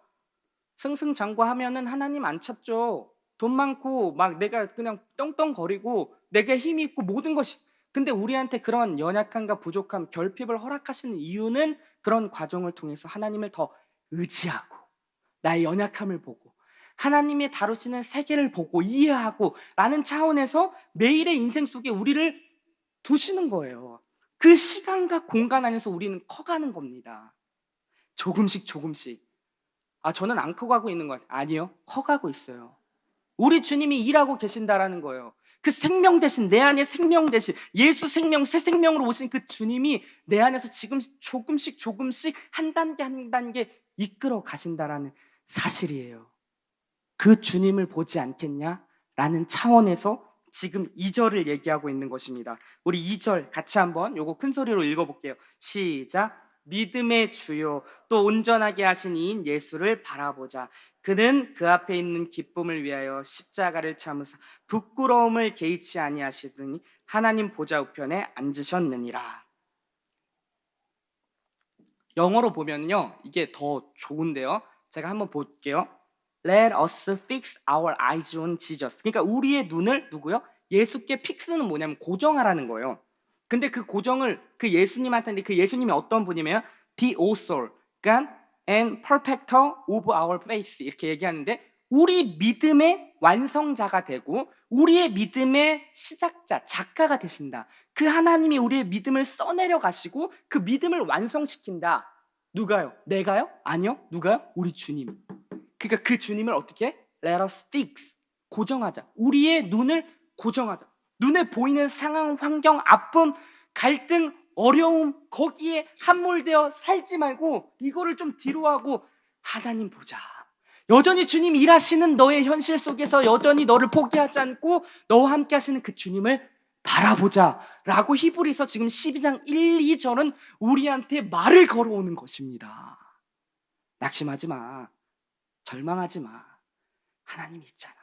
승승장구하면은 하나님 안 찾죠. 돈 많고 막 내가 그냥 떵떵거리고 내가 힘이 있고 모든 것이, 근데 우리한테 그런 연약함과 부족함, 결핍을 허락하시는 이유는 그런 과정을 통해서 하나님을 더 의지하고 나의 연약함을 보고 하나님이 다루시는 세계를 보고 이해하고 라는 차원에서 매일의 인생 속에 우리를 두시는 거예요. 그 시간과 공간 안에서 우리는 커가는 겁니다. 조금씩 조금씩. 저는 안 커가고 있는 것 같아요. 아니요, 커가고 있어요. 우리 주님이 일하고 계신다라는 거예요. 그 생명 대신, 내 안에 생명 대신 예수 생명, 새 생명으로 오신 그 주님이 내 안에서 지금 조금씩 조금씩 한 단계 한 단계 이끌어 가신다라는 사실이에요. 그 주님을 보지 않겠냐라는 차원에서 지금 2절을 얘기하고 있는 것입니다. 우리 2절 같이 한번 요거 큰 소리로 읽어볼게요. 시작. 믿음의 주요 또 온전하게 하신 이인 예수를 바라보자. 그는 그 앞에 있는 기쁨을 위하여 십자가를 참으사 부끄러움을 개의치 아니하시더니 하나님 보좌 우편에 앉으셨느니라. 영어로 보면요 이게 더 좋은데요. 제가 한번 볼게요. Let us fix our eyes on Jesus. 그러니까 우리의 눈을 누구요? 예수께 픽스는 뭐냐면 고정하라는 거예요. 근데 그 고정을 그 예수님한테, 그 예수님이 어떤 분이면 the author, 그러니까 and perfecter of our faith 이렇게 얘기하는데, 우리 믿음의 완성자가 되고 우리의 믿음의 시작자, 작가가 되신다. 그 하나님이 우리의 믿음을 써내려 가시고 그 믿음을 완성시킨다. 누가요? 내가요? 아니요. 누가요? 우리 주님. 그러니까 그 주님을 어떻게? Let us fix, 고정하자. 우리의 눈을 고정하자. 눈에 보이는 상황, 환경, 아픔, 갈등, 어려움, 거기에 함몰되어 살지 말고 이거를 좀 뒤로 하고 하나님 보자. 여전히 주님 일하시는 너의 현실 속에서 여전히 너를 포기하지 않고 너와 함께 하시는 그 주님을 바라보자 라고 히브리서 지금 12장 1, 2절은 우리한테 말을 걸어오는 것입니다. 낙심하지 마. 절망하지 마. 하나님이 있잖아.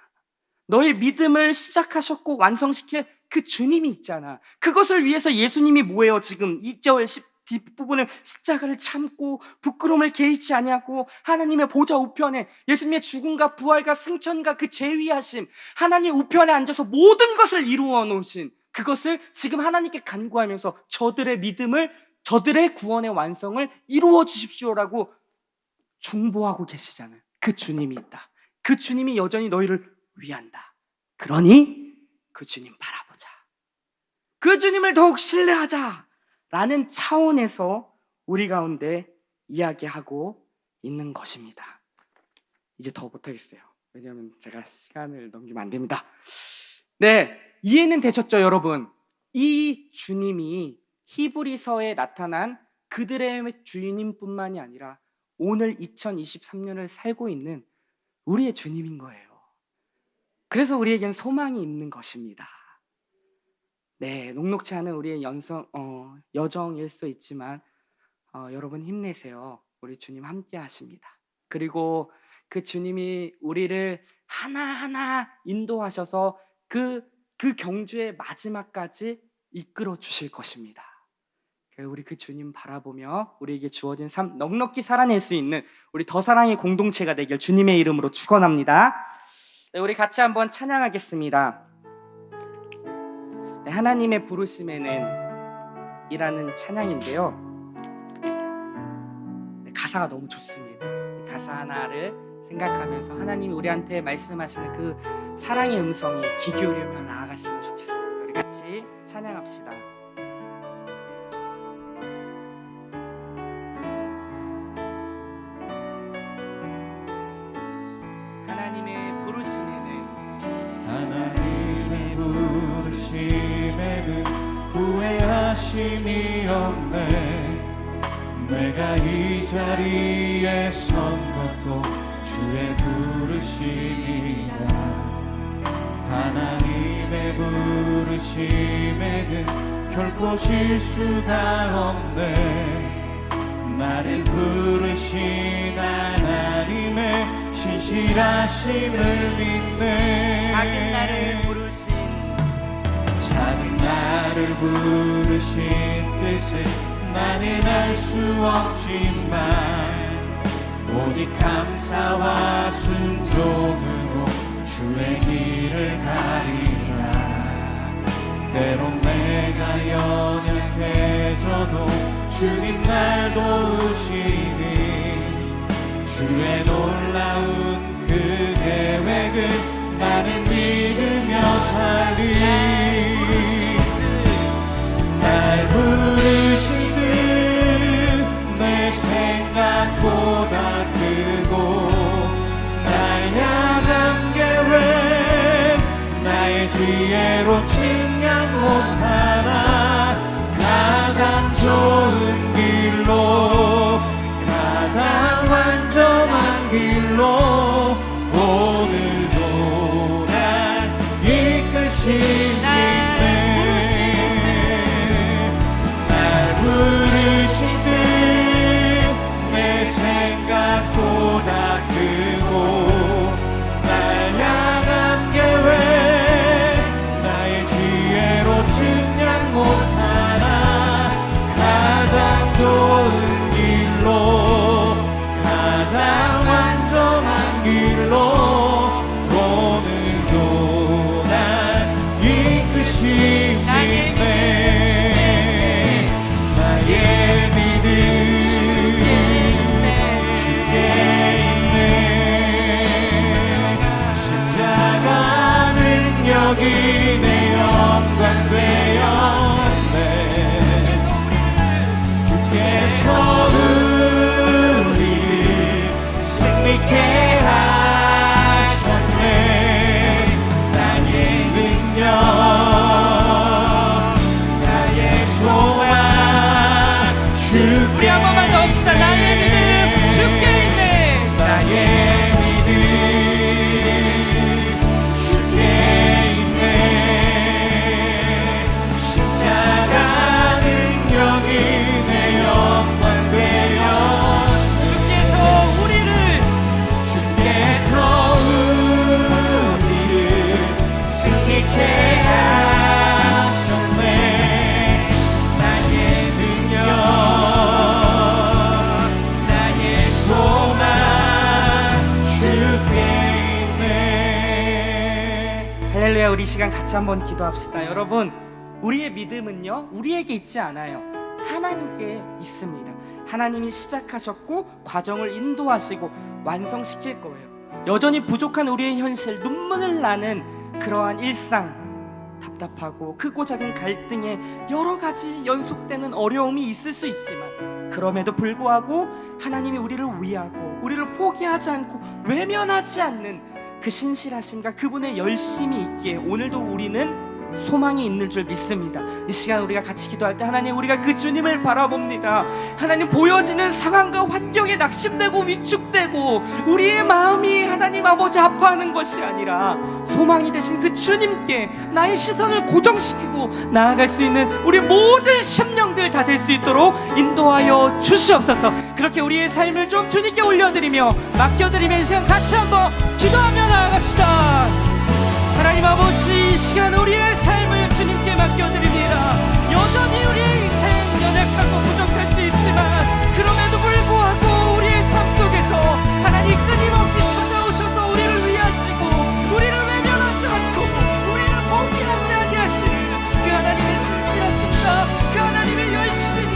너의 믿음을 시작하셨고 완성시킬 그 주님이 있잖아. 그것을 위해서 예수님이 뭐예요? 지금 2절 뒷부분을 십자가를 참고 부끄러움을 개의치 아니하고 하나님의 보좌 우편에 예수님의 죽음과 부활과 승천과 그 재위하심, 하나님 우편에 앉아서 모든 것을 이루어 놓으신 그것을 지금 하나님께 간구하면서 저들의 믿음을, 저들의 구원의 완성을 이루어 주십시오라고 중보하고 계시잖아요. 그 주님이 있다. 그 주님이 여전히 너희를 위한다. 그러니 그 주님 바라보자. 그 주님을 더욱 신뢰하자 라는 차원에서 우리 가운데 이야기하고 있는 것입니다. 이제 더 못하겠어요. 왜냐하면 제가 시간을 넘기면 안 됩니다. 네, 이해는 되셨죠 여러분? 이 주님이 히브리서에 나타난 그들의 주님뿐만이 아니라 오늘 2023년을 살고 있는 우리의 주님인 거예요. 그래서 우리에겐 소망이 있는 것입니다. 네, 녹록지 않은 우리의 여정일 수 있지만 여러분 힘내세요. 우리 주님 함께 하십니다. 그리고 그 주님이 우리를 하나하나 인도하셔서 그 경주의 마지막까지 이끌어 주실 것입니다. 우리 그 주님 바라보며 우리에게 주어진 삶 넉넉히 살아낼 수 있는 우리 더 사랑의 공동체가 되길 주님의 이름으로 축원합니다. 네, 우리 같이 한번 찬양하겠습니다. 네, 하나님의 부르심에는 이라는 찬양인데요. 네, 가사가 너무 좋습니다. 가사 하나를 생각하면서 하나님이 우리한테 말씀하시는 그 사랑의 음성이 귀 기울이며 나아갔으면 좋겠습니다. 우리 같이 찬양합시다.
후회하심이 없네. 내가 이 자리에 선 것도 주의 부르심이라. 하나님의 부르심에는 결코 실수가 없네. 나를 부르신 하나님의 신실하심을 믿네.
작은 나를 부르신
하늘 나를 부르신 뜻을 나는 알 수 없지만 오직 감사와 순종으로 주의 길을 가리라. 때론 내가 연약해져도 주님 날 도우시니 주의 놀라운 그 계획을 나는 믿으며 살리. 날 부르실 듯 내 생각보다 크고 날 향한 계획 나의 지혜로 측량 못하나 가장 좋은 길로 가장 완전한 길로 오늘도 날 이끄시니 날 부르신 듯 내 생각보다 크고 날 향한 계획 나의 지혜로 측량 못하나 가장 좋은 길로 가장 완전한 길로 오늘도 날 이끄시니 나의 믿음 주께 있네. 십자가 능력이 내 영광 되었네. 주께서 우리를 승리케 하셨네. 나의 능력 나의 소망
우리 한 번만 더 합시다. 나의 믿음 주께 있네.
나의 믿음 주께 있네. 십자가 능력이 내 영광 되어
주께서 우리를
승리케 하셨네. 나의 능력 나의 소망 주께 있네.
할렐루야. 우리 시간 같이 한번 기도합시다. 여러분, 우리의 믿음은요 우리에게 있지 않아요. 하나님께 있습니다. 하나님이 시작하셨고 과정을 인도하시고 완성시킬 거예요. 여전히 부족한 우리의 현실, 눈물을 나는 그러한 일상, 답답하고 크고 작은 갈등에 여러 가지 연속되는 어려움이 있을 수 있지만 그럼에도 불구하고 하나님이 우리를 위하고 우리를 포기하지 않고 외면하지 않는 그 신실하심과 그분의 열심이 있기에 오늘도 우리는 소망이 있는 줄 믿습니다. 이 시간 우리가 같이 기도할 때 하나님, 우리가 그 주님을 바라봅니다. 하나님, 보여지는 상황과 환경에 낙심되고 위축되고 우리의 마음이 하나님 아버지 아파하는 것이 아니라 소망이 되신 그 주님께 나의 시선을 고정시키고 나아갈 수 있는 우리 모든 심령들 다 될 수 있도록 인도하여 주시옵소서. 그렇게 우리의 삶을 좀 주님께 올려드리며 맡겨드리며 이 시간 같이 한번 기도하며 나아갑시다. 하나님 아버지, 이 시간 우리의 삶을 주님께 맡겨드립니다. 여전히 우리의 인생 연약하고 부족할 수 있지만 그럼에도 불구하고 우리의 삶 속에서 하나님 끊임없이 찾아오셔서 우리를 위하시고 우리를 외면하지 않고 우리를 포기하지 아니하시는 그 하나님의 신실하심과 그 하나님의 열심이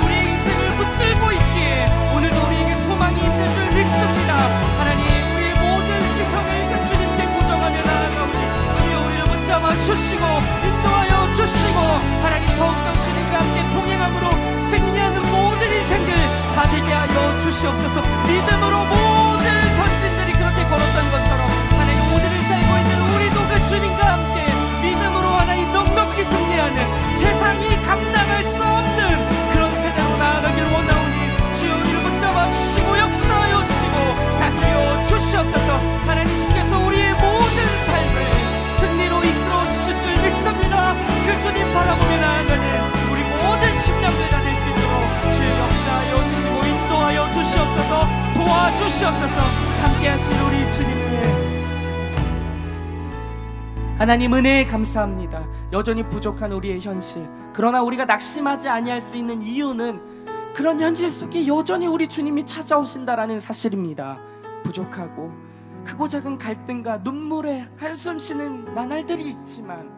우리의 인생을 붙들고 있기에 오늘도 우리에게 소망이 있는 줄 믿습니다. 하나님, 우리의 모든 시선을 그 주님께 고정하며 나아가오니 주여 우리를 붙잡아 주시고 인도하여 주시고 하나님 더욱더 주님과 함께 동행함으로 승리하는 모든 인생들 다 되게 하여 주시옵소서. 믿음으로 모든 선진들이 그렇게 걸었던 것처럼 하나님 오늘을 살고 있는 우리도 그 주님과 함께 믿음으로 하나님 넉넉히 승리하는 세상이 감당할 수 없는 그런 세대로 나아가길 원하오니 주여 우리를 붙잡아 주시고 역사하여 주시고 다스려 주시옵소서. 하나님, 주께서 우리의 모든 삶을 승리로 이끌어 주실 줄 믿습니다. 그 주님 바라보며 나아가는 우리 모든 심령들 다 될 수 있도록 주의 역사하여 주시고 인도하여 주시옵소서. 도와주시옵소서. 함께 하신 우리 주님께 하나님 은혜에 감사합니다. 여전히 부족한 우리의 현실, 그러나 우리가 낙심하지 아니할 수 있는 이유는 그런 현실 속에 여전히 우리 주님이 찾아오신다라는 사실입니다. 부족하고 크고 작은 갈등과 눈물에 한숨 쉬는 나날들이 있지만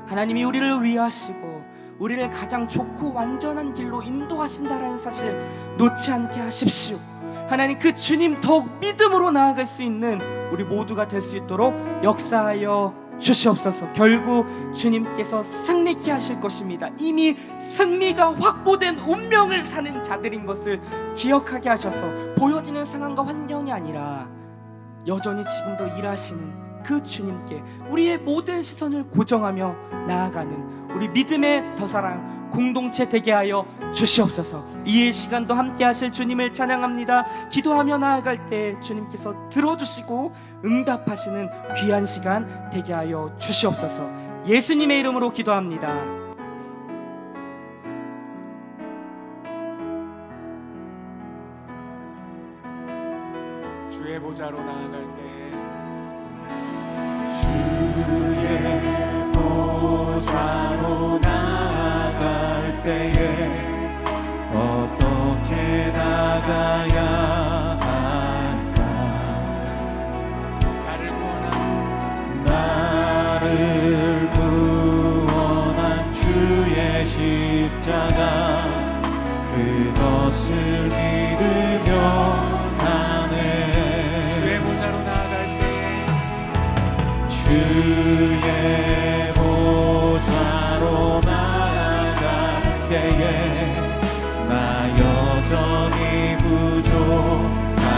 하나님이 우리를 위하시고 우리를 가장 좋고 완전한 길로 인도하신다라는 사실 놓지 않게 하십시오. 하나님, 그 주님 더욱 믿음으로 나아갈 수 있는 우리 모두가 될 수 있도록 역사하여 주시옵소서. 결국 주님께서 승리케 하실 것입니다. 이미 승리가 확보된 운명을 사는 자들인 것을 기억하게 하셔서 보여지는 상황과 환경이 아니라 여전히 지금도 일하시는 그 주님께 우리의 모든 시선을 고정하며 나아가는 우리 믿음의 더사랑 공동체 되게 하여 주시옵소서. 이 시간도 함께 하실 주님을 찬양합니다. 기도하며 나아갈 때 주님께서 들어주시고 응답하시는 귀한 시간 되게 하여 주시옵소서. 예수님의 이름으로 기도합니다.
주의 보좌로 나아갈 때
주의 보좌로 나아갈 때에 어떻게 나가야 할까? 나를 구원한 주의 십자가, 그것을 믿으며
주의 보좌로 나아갈 때
주의 보좌로 나아갈 때에 나 여전히 부족하나,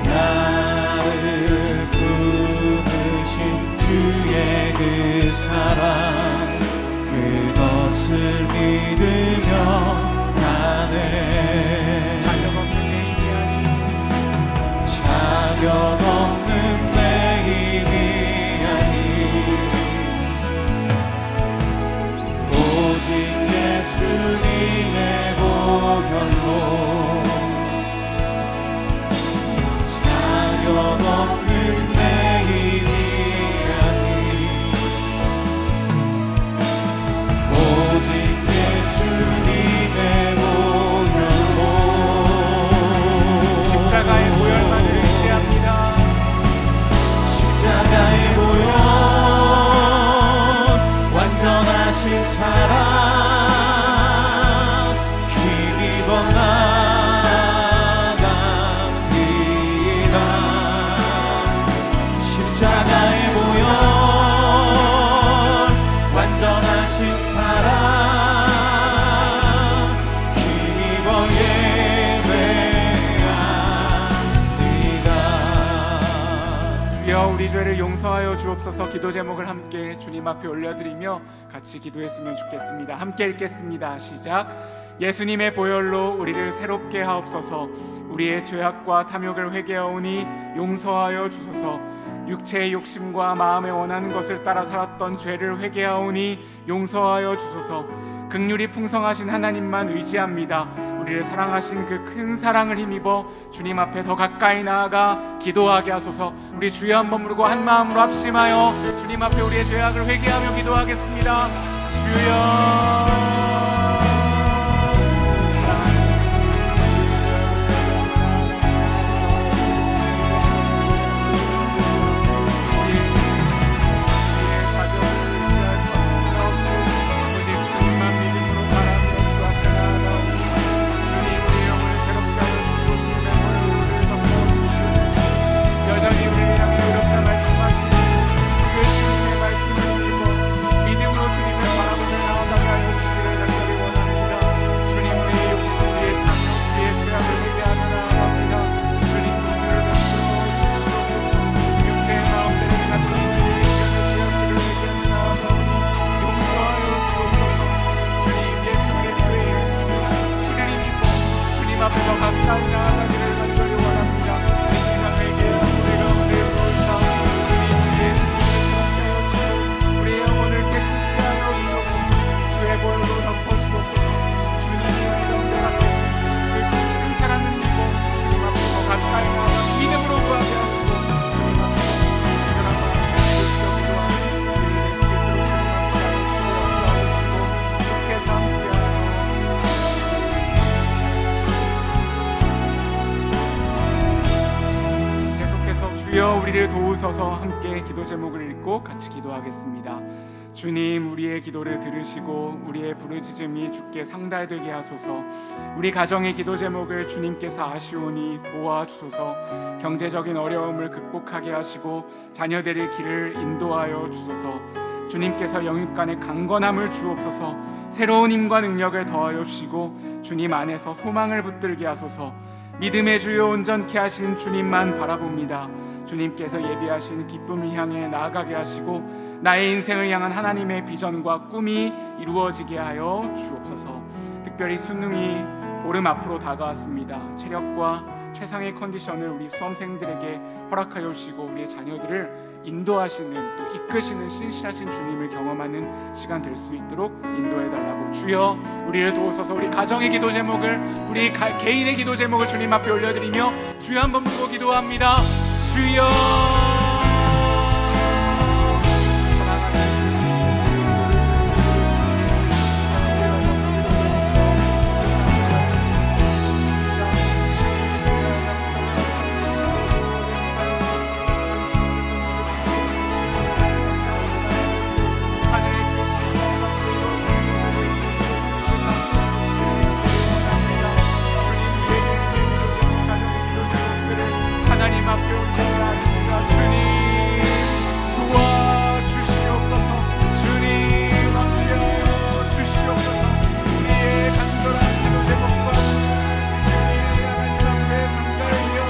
나를 품으신 주의 그 사랑, 그것을 믿으며 자격 없는 내 힘이 아니 오직 예수님의 보혈로, 자격 없는 내 힘이 아니 오직 예수님의 보혈로,
십자가의 보혈만을 의지합니다.
십자가의 보혈, 완전하신 사랑, 힘입어 나갑니다. 십자가의 보혈, 완전하신 사랑, 힘입어 예배합니다.
주여, 우리 죄를 용서하여 주옵소서. 기도 제목을 함께 주님 앞에 올려드리며 같이 기도했으면 좋겠습니다. 함께 읽겠습니다. 시작. 예수님의 보혈로 우리를 새롭게 하옵소서. 우리의 죄악과 탐욕을 회개하오니 용서하여 주소서. 육체의 욕심과 마음에 원하는 것을 따라 살았던 죄를 회개하오니 용서하여 주소서. 긍휼이 풍성하신 하나님만 의지합니다. 우리를 사랑하신 그 큰 사랑을 힘입어 주님 앞에 더 가까이 나아가 기도하게 하소서. 우리 주여 한번 부르고 한 마음으로 합심하여 주님 앞에 우리의 죄악을 회개하며 기도하겠습니다. 주여, 믿음으로 주님을 바라보며 나아가게 하여 주시기를 우리를 도우소서. 함께 기도 제목을 읽고 같이 기도하겠습니다. 주님, 우리의 기도를 들으시고 우리의 부르짖음이 주께 상달되게 하소서. 우리 가정의 기도 제목을 주님께서 아시오니 도와주소서. 경제적인 어려움을 극복하게 하시고 자녀들의 길을 인도하여 주소서. 주님께서 영육간의 강건함을 주옵소서. 새로운 힘과 능력을 더하여 주시고 주님 안에서 소망을 붙들게 하소서. 믿음의 주요 온전케 하신 주님만 바라봅니다. 주님께서 예비하신 기쁨을 향해 나아가게 하시고 나의 인생을 향한 하나님의 비전과 꿈이 이루어지게 하여 주옵소서. 특별히 수능이 보름 앞으로 다가왔습니다. 체력과 최상의 컨디션을 우리 수험생들에게 허락하여 주시고 우리의 자녀들을 인도하시는 또 이끄시는 신실하신 주님을 경험하는 시간 될 수 있도록 인도해 달라고. 주여, 우리를 도우소서. 우리 가정의 기도 제목을, 우리 개인의 기도 제목을 주님 앞에 올려드리며 주여 한번 부르고 기도합니다. 주여. 하나님 앞에 올려드립니다. 주님 도와주시옵소서. 주님 함께하여 주시옵소서. 우리의 간절한 기도 제목과 부르짖음이 하나님 앞에 상달되어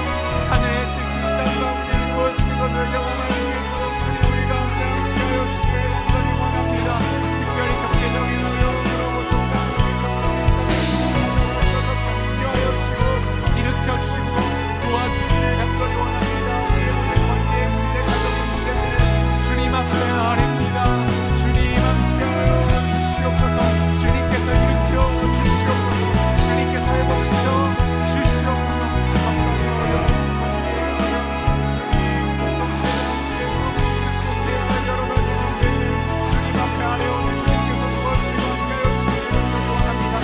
하늘의 뜻이 이 땅 가운데 이루어지는 것을 경험할 수 있도록 주님 우리 가운데 함께하여 주시기를 간절히 원합니다. 특별히 경제적인 어려움으로 고통당하는 성도님들 함께하여 주시고 일으켜 주시고 도와주시기를 간절히 원합니다. 우리의 관계의 문제, 가정의 문제들을 주님 앞에 아뢰입니다. 주님 함께하여 주시옵소서. 주님께서 일으켜 주시옵소서. 주님께서 해보시어 주시옵소서. 함께 어려운 관계의 여러 가지 문제들 주님 앞에 아뢰오니 주님께서 도와주시고 함께하여 주시기를 간절히 원합니다.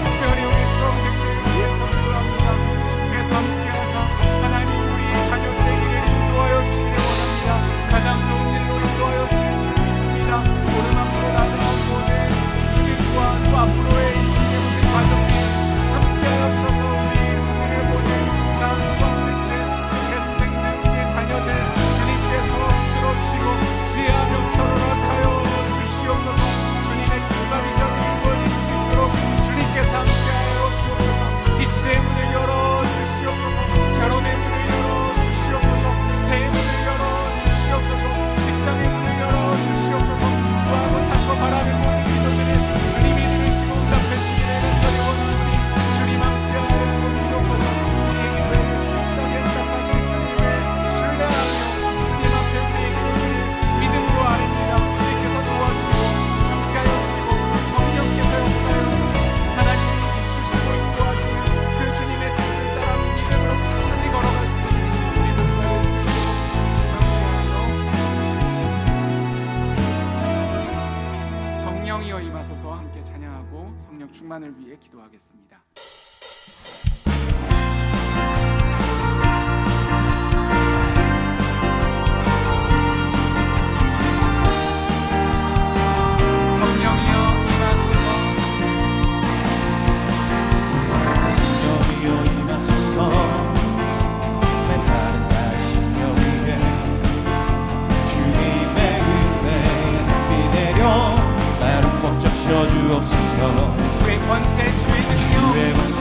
특별히 우리 수험생들을 위해서 기도합니다. 주께서 함께하사 하나님 우리 자녀들의 길을 인도하여 주시기를 원합니다. 가장 좋은 길로 인도하여 주실 줄 믿습니다. 오늘 앞으로 나아가는 모든 수능과 또 앞으로의 이 시대 모든 과정에 함께하여 주셔서 우리 수능을 보는 다음 수험생들, 재수생들, 우리의 자녀들 주님께서 들어주시고 지혜와 명철을 허락하여 주시옵소서. 주님의 꿈과 비전이 이루어질 수 있도록 주님께서 함께하여 주옵소서. 입시의 문을 열어 주시옵소서. 결혼의 문을 열어 주시옵소서. 대의 문을 열어 주시옵소서. 직장의 문을 열어 주시옵소서. 구하고 찾고 바라는 모든 기도들을 주님이 들으시고 응답해 주시기를 간절히 원하오니 주님 함께하여 주옵소서. 우리의 기도에 실실하게 응답하신 주님을 신뢰하며 주님 앞에 우리의 기도를 믿음으로 아뢰니다. 주님께서 도와주시고 함께하여 주시고 성령께서 역사하여 하나님이 주시고 인도하시는 그 주님의 뜻을 따라 믿음으로 끝까지 걸어갈 수 있는 우리 모두가 될 수 있도록 성령이여 임하소서. 함께 찬양하고 성령 충만을 위해 기도하겠습니다. 성령이여 임하소서.
성령이여 임하소서. 메마른 날 심령 위에 주님의 은혜의 햇빛 내려 나를 꽉 적셔 주옵소서.
주의 권세, 주의 능력,
주의 권세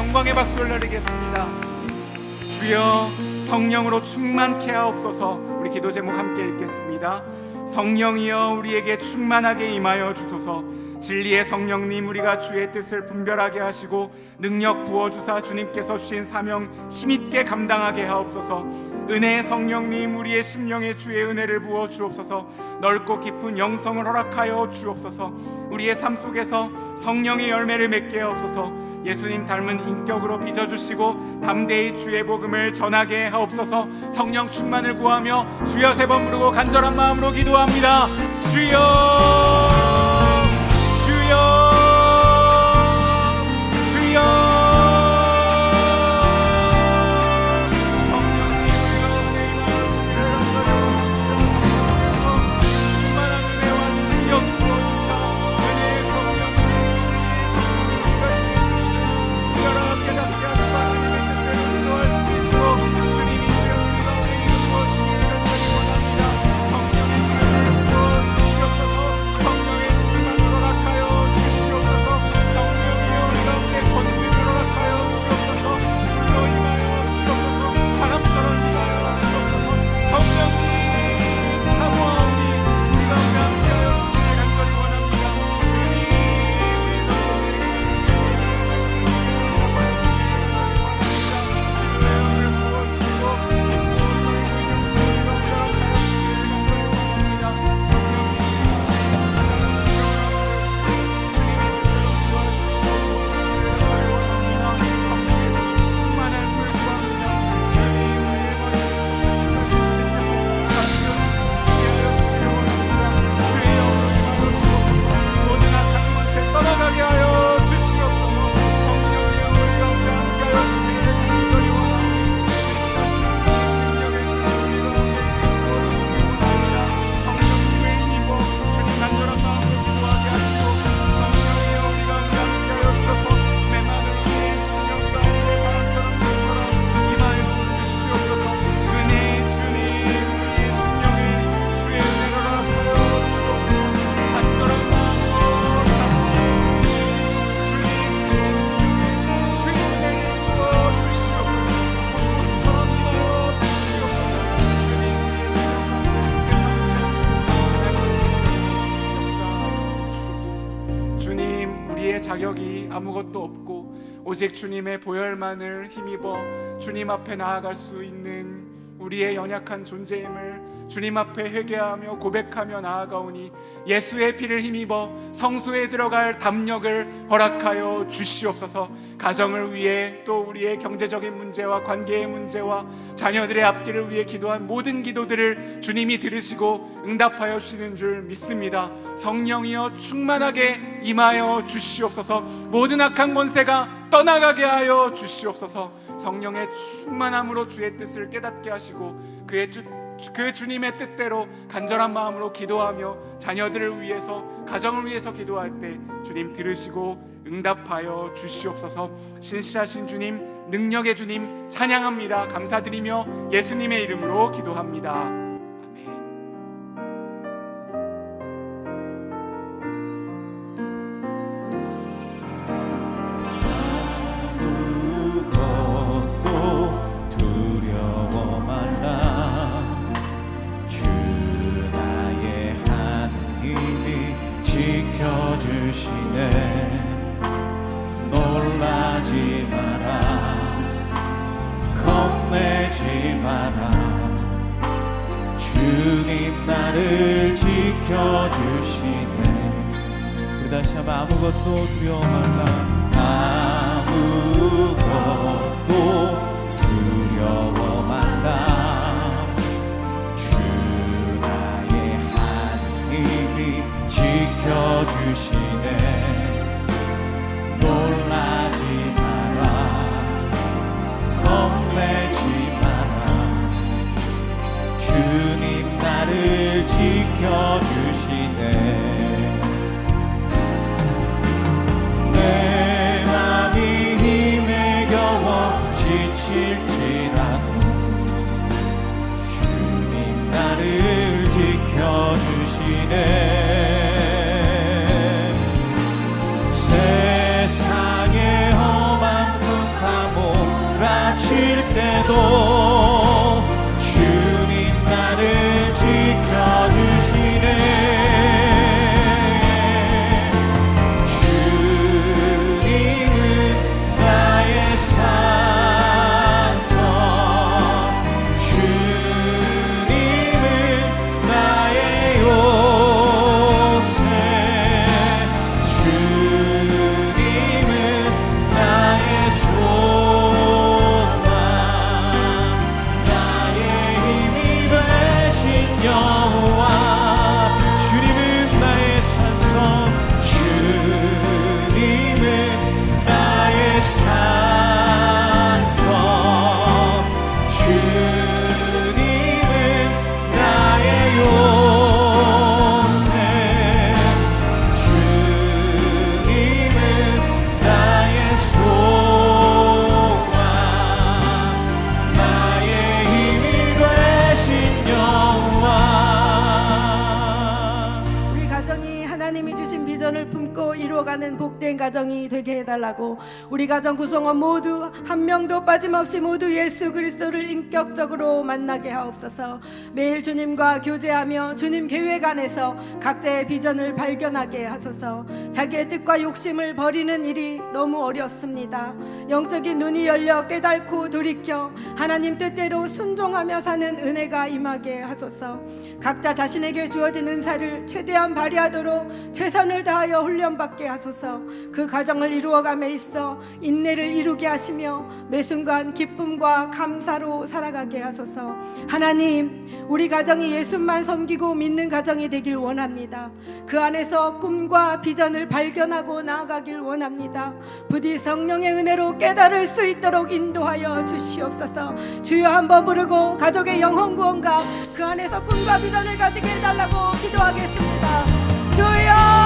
영광의 박수 올려드리겠습니다. 주여 성령으로 충만케 하옵소서. 우리 기도 제목 함께 읽겠습니다. 성령이여 우리에게 충만하게 임하여 주소서. 진리의 성령님, 우리가 주의 뜻을 분별하게 하시고 능력 부어주사 주님께서 주신 사명 힘있게 감당하게 하옵소서. 은혜의 성령님, 우리의 심령에 주의 은혜를 부어 주옵소서. 넓고 깊은 영성을 허락하여 주옵소서. 우리의 삶 속에서 성령의 열매를 맺게 하옵소서. 예수님 닮은 인격으로 빚어주시고 담대히 주의 복음을 전하게 하옵소서. 성령 충만을 구하며 주여 3번 부르고 간절한 마음으로 기도합니다. 주여 주여 주여. 성령님 우리가 충만한 은혜와 능력 부어주사 은혜의 성령님 진리의 성령님 우리가 주의 뜻을 깨닫게 하시고 하나님의 뜻대로 기도할 수 있도록 주님이 주여 우리가 우리에게 부어주시기를 간절히 원합니다. 성령의 능력을 부어주시옵소서. 성령의 충만을 허락하여 주시옵소서. 성령이여 우리가 우리의 권능을 허락하여 주옵소서. 불러 임하여 주옵소서. 바람처럼 임하여 주옵소서. 성령님 사모하오니 우리가 함께하여 주시기를 간절히 원합니다. 주님 떠나가게 하여 주시옵소서. 성령이여 우리가 함께하여 주시기를 간절히 원합니다. 성령님을 힘입어 주님 간절한 마음으로 기도하게 하시고 성령이여 우리가 함께하여 주셔서 메마른 우리의 심령과 우리의 바람처럼 불처럼 임하여 주시옵소서. 은혜의 주님 우리의 심령에 주의 은혜를 허락하여 주옵소서. 간절한 마음으로 주님 우리의 심령에 주의 은혜를 부어 주시옵소서. 꽃처럼 임하여 주시옵소서. 주님 우리의 자격이 아무것도 없고 오직 주님의 보혈만을 힘입어 주님 앞에 나아갈 수 있는 우리의 연약한 존재임을 주님 앞에 회개하며 고백하며 나아가오니 예수의 피를 힘입어 성소에 들어갈 담력을 허락하여 주시옵소서. 가정을 위해 또 우리의 경제적인 문제와 관계의 문제와 자녀들의 앞길을 위해 기도한 모든 기도들을 주님이 들으시고 응답하여 주시는 줄 믿습니다. 성령이여 충만하게 임하여 주시옵소서. 모든 악한 권세가 떠나가게 하여 주시옵소서. 성령의 충만함으로 주의 뜻을 깨닫게 하시고 그 주님의 뜻대로 간절한 마음으로 기도하며 자녀들을 위해서 가정을 위해서 기도할 때 주님 들으시고 응답하여 주시옵소서. 신실하신 주님, 능력의 주님 찬양합니다. 감사드리며 예수님의 이름으로 기도합니다. 아멘.
아무것도 두려워 말라. 주 나의 하나님이 지켜주시네. 놀라지 마라, 겁내지 마라. 주님 나를 지켜주시네. 우리 다시 한번 아무것도 두려워 말라. 아무것도 두려워 말라. 주 나의 하나님이 지켜주시네. 놀라지 마라, 겁내지 마라. 주님 나를 지켜주시네. 내 맘이 힘에 겨워 지칠지라도 주님 나를 지켜주시네.
비전을 품고 이루어가는 복된 가정이 되게 해달라고, 우리 가정 구성원 모두 한 명도 빠짐없이 모두 예수 그리스도를 인격적으로 만나게 하옵소서. 매일 주님과 교제하며 주님 계획 안에서 각자의 비전을 발견하게 하소서. 자기의 뜻과 욕심을 버리는 일이 너무 어렵습니다. 영적인 눈이 열려 깨닫고 돌이켜 하나님 뜻대로 순종하며 사는 은혜가 임하게 하소서. 각자 자신에게 주어진 은사를 최대한 발휘하도록 최선을 다하여 훈련받게 하소서. 그 가정을 이루어감에 있어 인내를 이루게 하시며 매 순간 기쁨과 감사로 살아가게 하소서. 하나님, 우리 가정이 예수만 섬기고 믿는 가정이 되길 원합니다. 그 안에서 꿈과 비전을 발견하고 나아가길 원합니다. 부디 성령의 은혜로 깨달을 수 있도록 인도하여 주시옵소서. 주여 한번 부르고 가족의 영혼 구원과 그 안에서 꿈과 비전을 가지게 해달라고 기도하겠습니다. 주여!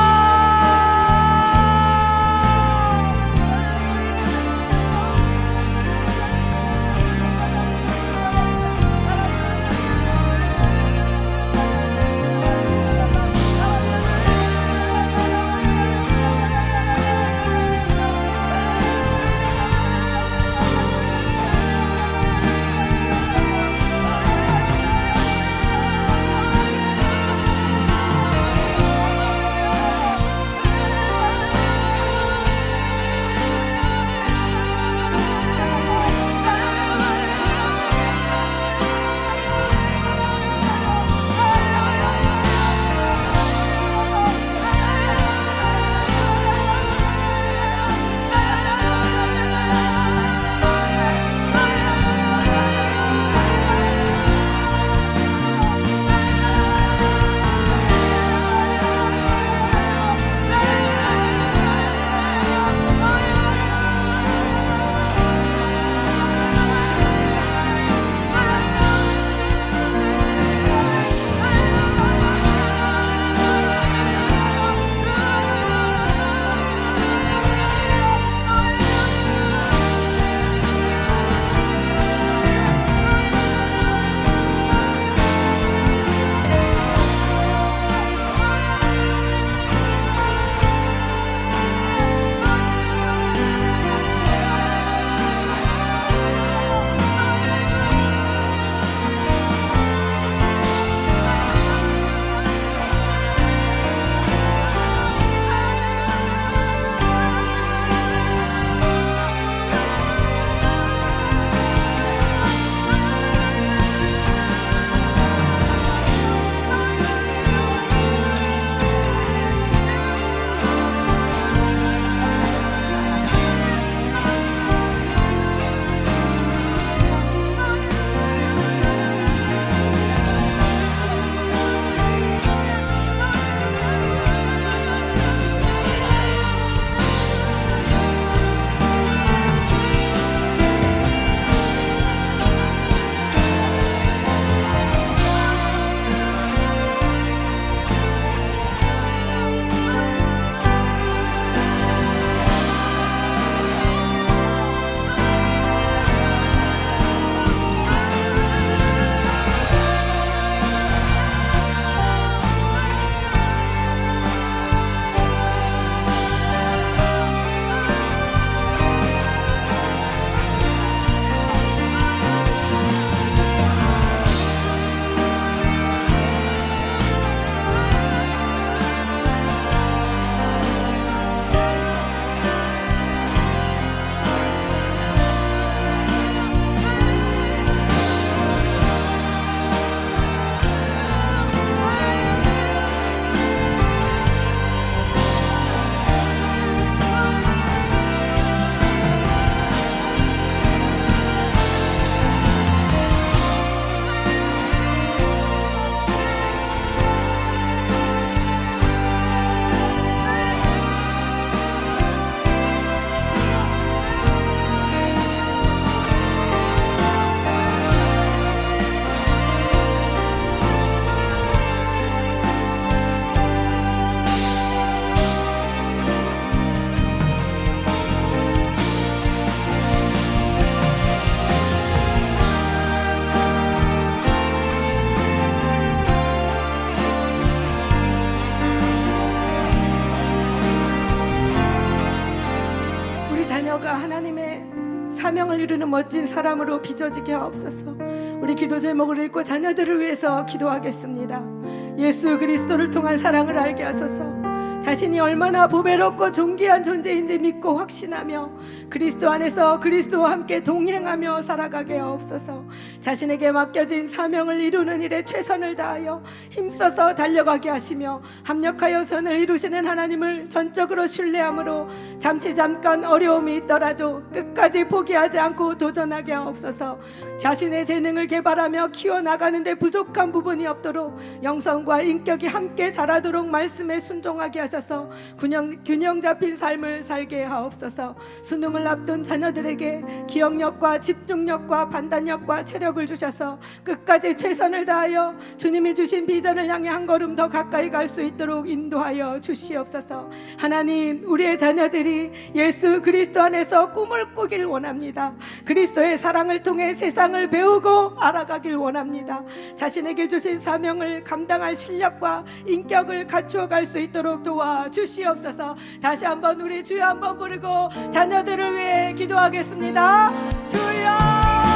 하나님의 사명을 이루는 멋진 사람으로 빚어지게 하옵소서. 우리 기도 제목을 읽고 자녀들을 위해서 기도하겠습니다. 예수 그리스도를 통한 사랑을 알게 하소서. 자신이 얼마나 보배롭고 존귀한 존재인지 믿고 확신하며 그리스도 안에서 그리스도와 함께 동행하며 살아가게 하옵소서. 자신에게 맡겨진 사명을 이루는 일에 최선을 다하여 힘써서 달려가게 하시며 합력하여 선을 이루시는 하나님을 전적으로 신뢰함으로 잠깐 어려움이 있더라도 끝까지 포기하지 않고 도전하게 하옵소서. 자신의 재능을 개발하며 키워나가는 데 부족한 부분이 없도록 영성과 인격이 함께 자라도록 말씀에 순종하게 하셔서 균형 잡힌 삶을 살게 하옵소서. 수능을 앞둔 자녀들에게 기억력과 집중력과 판단력과 체력을 주셔서 끝까지 최선을 다하여 주님이 주신 비전을 향해 한 걸음 더 가까이 갈 수 있도록 인도하여 주시옵소서. 하나님, 우리의 자녀들이 예수 그리스도 안에서 꿈을 꾸길 원합니다. 그리스도의 사랑을 통해 세상을 배우고 알아가길 원합니다. 자신에게 주신 사명을 감당할 실력과 인격을 갖추어 갈 수 있도록 도와주시옵소서. 다시 한번 우리 주여 한번 부르고 자녀들을 위해 기도하겠습니다. 주여!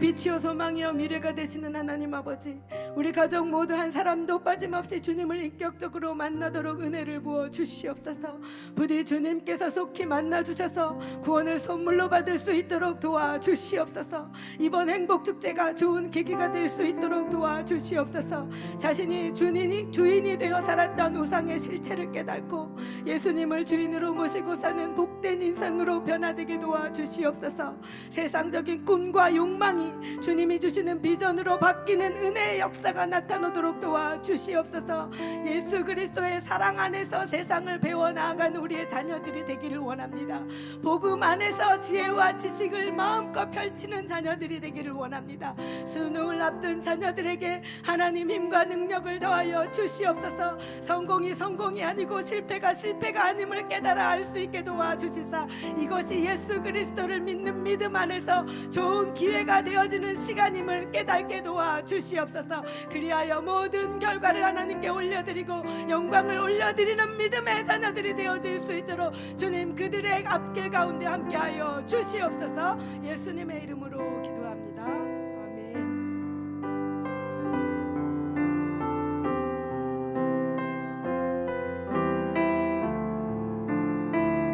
빛이요 소망이요 미래가 되시는 하나님 아버지, 우리 가족 모두 한 사람도 빠짐없이 주님을 인격적으로 만나도록 은혜를 부어 주시옵소서. 부디 주님께서 속히 만나 주셔서 구원을 선물로 받을 수 있도록 도와주시옵소서. 이번 행복축제가 좋은 계기가 될 수 있도록 도와주시옵소서. 자신이 주인이 되어 살았던 우상의 실체를 깨닫고 예수님을 주인으로 모시고 사는 복된 인생으로 변화되게 도와주시옵소서. 세상적인 꿈과 욕망이 주님이 주시는 비전으로 바뀌는 은혜의 역사가 나타나도록 도와주시옵소서. 예수 그리스도의 사랑 안에서 세상을 배워 나아간 우리의 자녀들이 되기를 원합니다. 복음 안에서 지혜와 지식을 마음껏 펼치는 자녀들이 되기를 원합니다. 수능을 앞둔 자녀들에게 하나님 힘과 능력을 더하여 주시옵소서. 성공이 성공이 아니고 실패가 실패가 아님을 깨달아 알 수 있게 도와주시사 이것이 예수 그리스도를 믿는 믿음 안에서 좋은 기회가 되어지는 시간임을 깨닫게 도와주시옵소서. 그리하여 모든 결과를 하나님께 올려드리고 영광을 올려드리는 믿음의 자녀들이 되어질 수 있도록 주님 그들의 앞길 가운데 함께하여 주시옵소서. 예수님의 이름으로 기도합니다. 아멘.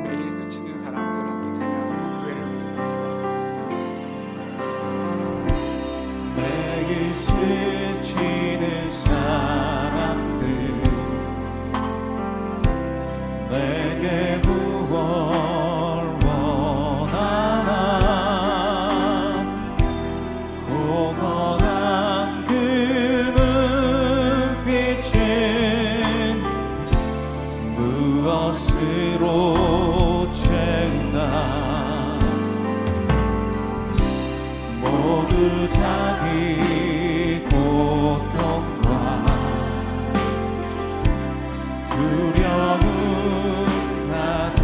매일 스치는 사람들 함께 찬양하는 교회를
매일 스치는 사람들 내게 무엇 원하나 공허한 그 눈빛은 무엇으로 채우나 모두 자기 고통과 두려움 가득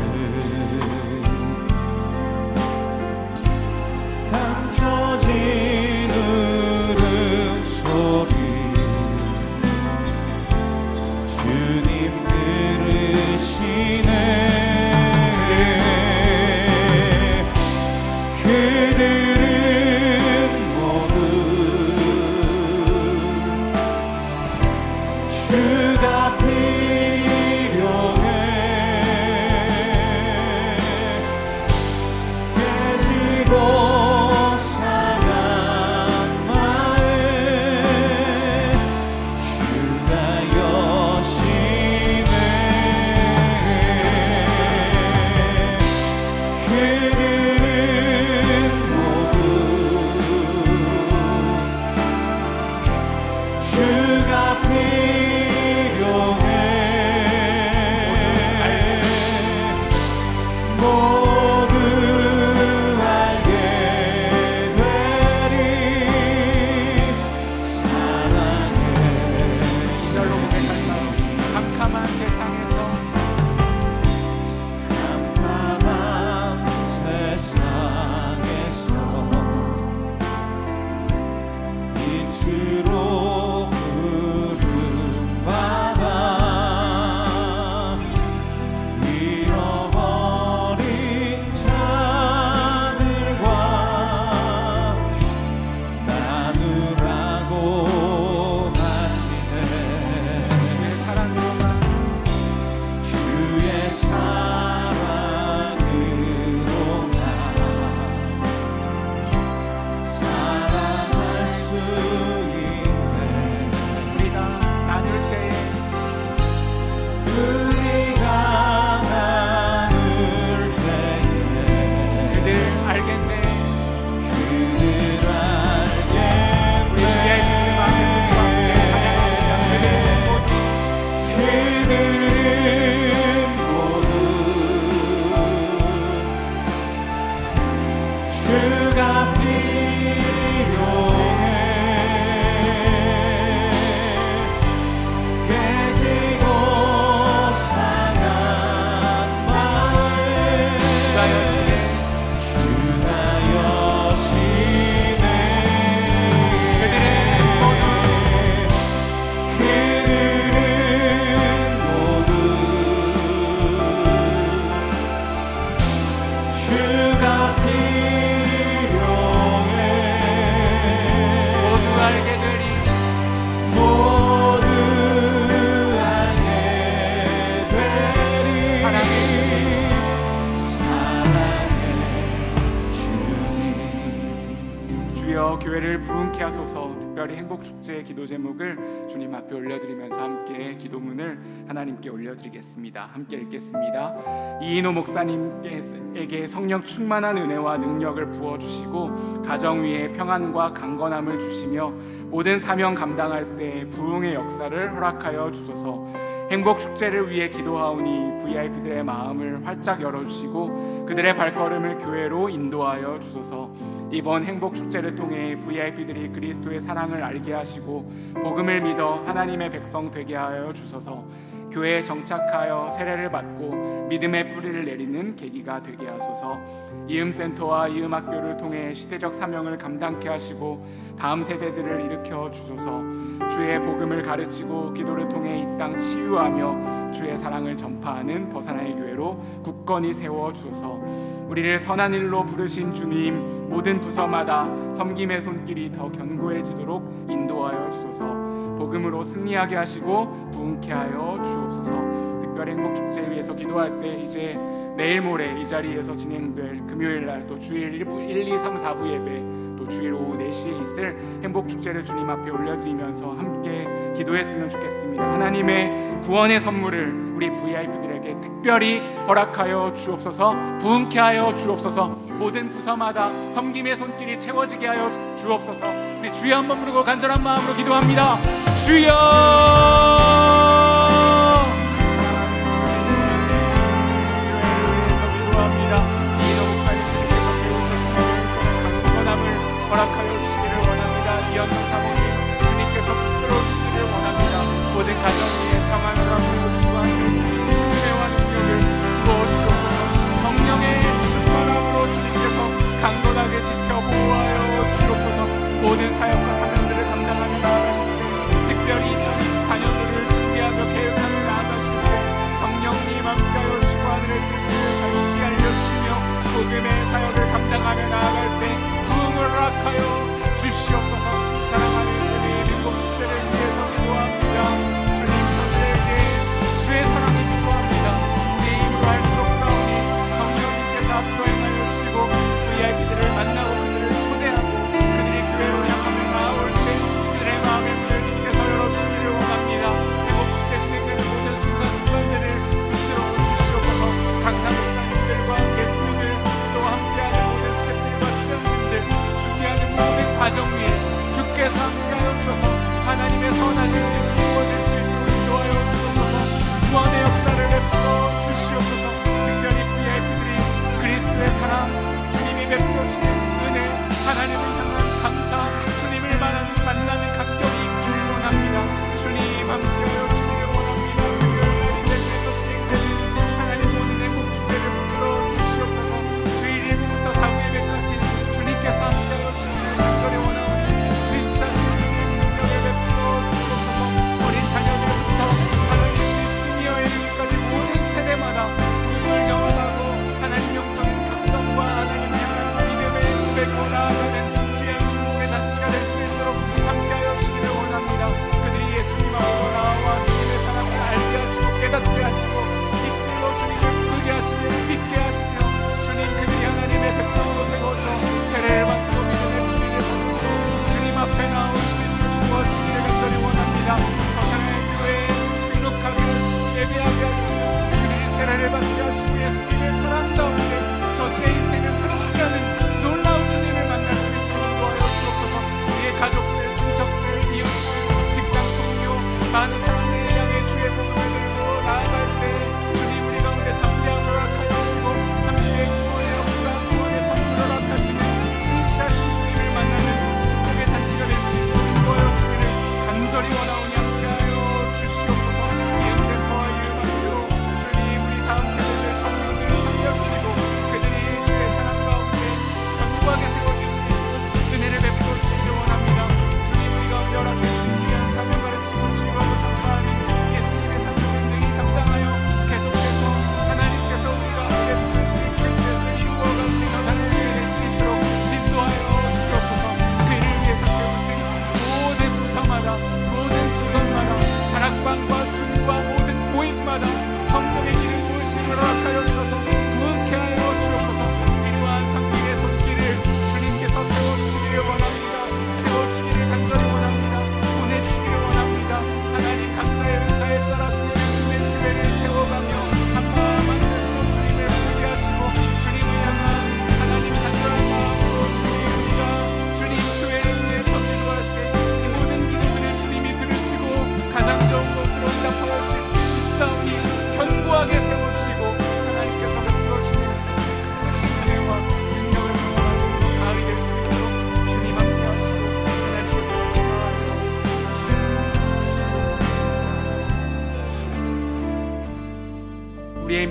감춰진 울음소리 주님 들으시네. 그들은 모두 주가 필요해. 깨지고 상한 마음 주가 여시네. 그들은 모두 주가 필요해. 모두 알게 되리 사랑해.
이절로 고백할까? 캄캄한 세상에서
캄캄한 세상에서 빛으로 부름받아 잃어버린 자들과 나누라고 하시네.
주의 사랑으로만
주의 사랑으로만 사랑할 수 있네.
우리가 나눌 때에
우리가 나눌 때에
그들 알겠네.
그들
우리 주의 믿음 앞에 함께 찬양합니다.
그들은 모두 주가 필요해. 깨지고 상한 마음
주가 여시네.
주가 여시네. 그들은 모두 주가 필요해.
모두 알게 되리.
모두 알게 되리
사랑해.
사랑해 주님.
주여 교회를 부흥케 하소서. 특별히 행복축제 기도 제목을 주님 앞에 올려드리면서 함께 기도문을 하나님께 올려드리겠습니다. 함께 읽겠습니다. 이인호 목사님에게 성령 충만한 은혜와 능력을 부어주시고 가정 위에 평안과 강건함을 주시며 모든 사명 감당할 때 부흥의 역사를 허락하여 주소서. 행복축제를 위해 기도하오니 VIP들의 마음을 활짝 열어주시고 그들의 발걸음을 교회로 인도하여 주소서. 이번 행복축제를 통해 VIP들이 그리스도의 사랑을 알게 하시고 복음을 믿어 하나님의 백성 되게 하여 주소서. 교회에 정착하여 세례를 받고 믿음의 뿌리를 내리는 계기가 되게 하소서. 이음센터와 이음학교를 통해 시대적 사명을 감당케 하시고 다음 세대들을 일으켜 주소서. 주의 복음을 가르치고 기도를 통해 이 땅 치유하며 주의 사랑을 전파하는 더사나의 교회로 굳건히 세워 주소서. 우리를 선한 일로 부르신 주님, 모든 부서마다 섬김의 손길이 더 견고해지도록 인도하여 주소서. 복음으로 승리하게 하시고 부흥케 하여 주옵소서. 특별 행복축제에 위해서 기도할 때 이제 내일 모레 이 자리에서 진행될 금요일날 또 주일 1, 2, 3, 4부 예배 또 주일 오후 4시에 있을 행복축제를 주님 앞에 올려드리면서 함께 기도했으면 좋겠습니다. 하나님의 구원의 선물을 우리 VIP들에게 특별히 허락하여 주옵소서. 부흥케 하여 주옵소서. 모든 부서마다 섬김의 손길이 채워지게 하여 주옵소서. 우리 주여 한번 부르고 간절한 마음으로 기도합니다. 주여! 허락하여 주시기를 원합니다. 이현정 사모님 주님께서 붙들어 주시기를 원합니다. 모든 가정 위에 평안과 불복수와 신뢰와 능력을 부어주셔서 성령의 충만함으로 주님께서 강건하게 지켜 보호하여 주옵소서. 모든 사역과 사명들을 감당하며 나아가실 때 특별히 2024년도를 준비하는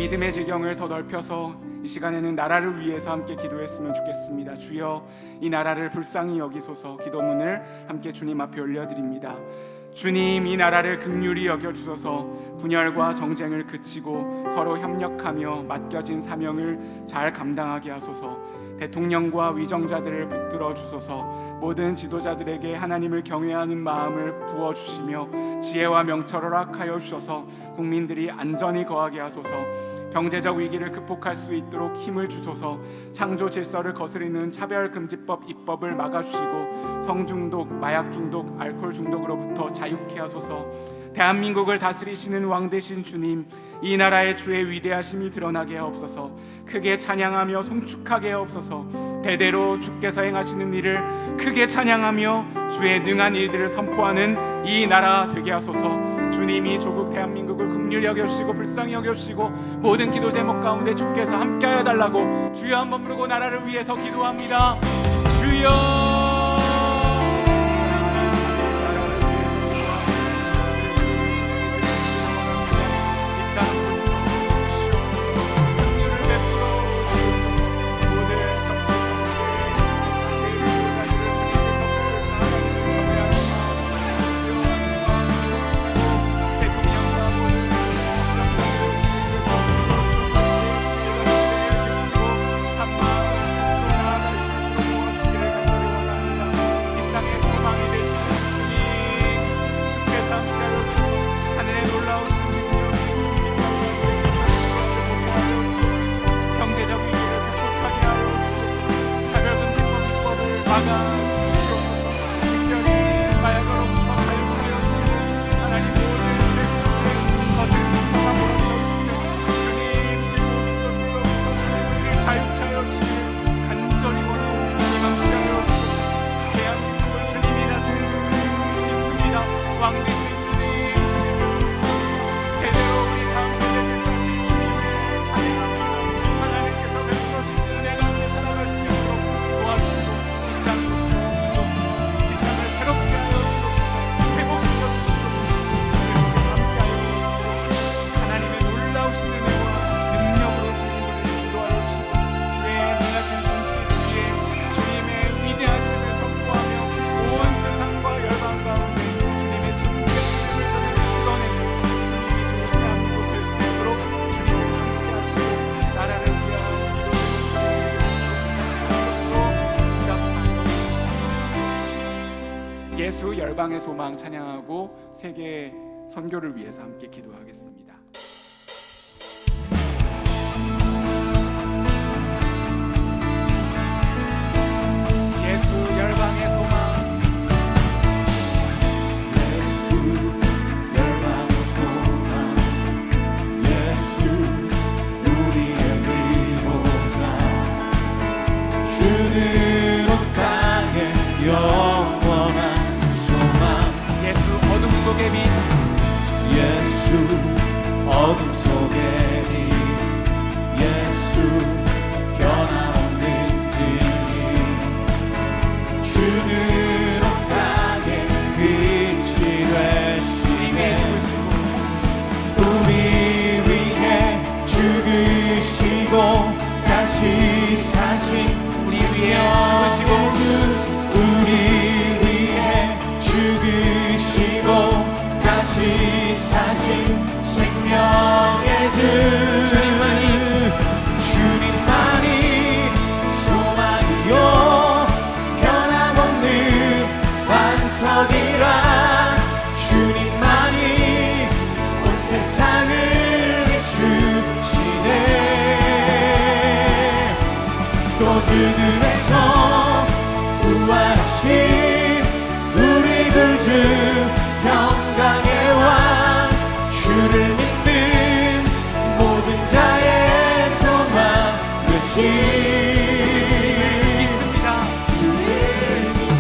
믿음의 지경을 더 넓혀서 이 시간에는 나라를 위해서 함께 기도했으면 좋겠습니다. 주여, 이 나라를 불쌍히 여기소서. 기도문을 함께 주님 앞에 올려드립니다. 주님, 이 나라를 긍휼히 여겨주소서. 분열과 정쟁을 그치고 서로 협력하며 맡겨진 사명을 잘 감당하게 하소서. 대통령과 위정자들을 붙들어 주소서. 모든 지도자들에게 하나님을 경외하는 마음을 부어주시며 지혜와 명철을 허락하여 주셔서 국민들이 안전히 거하게 하소서. 경제적 위기를 극복할 수 있도록 힘을 주소서. 창조 질서를 거스르는 차별금지법 입법을 막아주시고 성중독, 마약 중독, 알코올 중독으로부터 자유케 하소서. 대한민국을 다스리시는 왕 되신 주님, 이 나라의 주의 위대하심이 드러나게 하옵소서. 크게 찬양하며 송축하게 하옵소서. 대대로 주께서 행하시는 일을 크게 찬양하며 주의 능한 일들을 선포하는 이 나라 되게 하소서. 주님이 조국 대한민국을 긍휼히 여겨주시고 불쌍히 여겨주시고 모든 기도 제목 가운데 주께서 함께하여 달라고 주여 한번 부르고 나라를 위해서 기도합니다. 주여, 예수 열방의 소망 찬양하고 세계 선교를 위해서 함께 기도하겠습니다. 예수 열방의 소망,
예수 열방의 소망, 예수 우리의 위로자, 주는 온 땅에 영원한
예수 어둠 속의 빛,
예수 어둠 속의 빛, 예수 변함없는 진리, 주는 온 땅에 빛이 되시네. 우리 위해 죽으시고 다시 사신
우리 위해 죽으시고
우리 위해 죽으시고 다시 사신 생명의 주, 주님만이 소망이요 변함없는 반석이라. 주님만이 온 세상을 비추시네. 또 죽음에서 부활하신 우리 구주 평강의 왕, 주를 믿는 모든 자의 소망 되신
믿습니다.
주를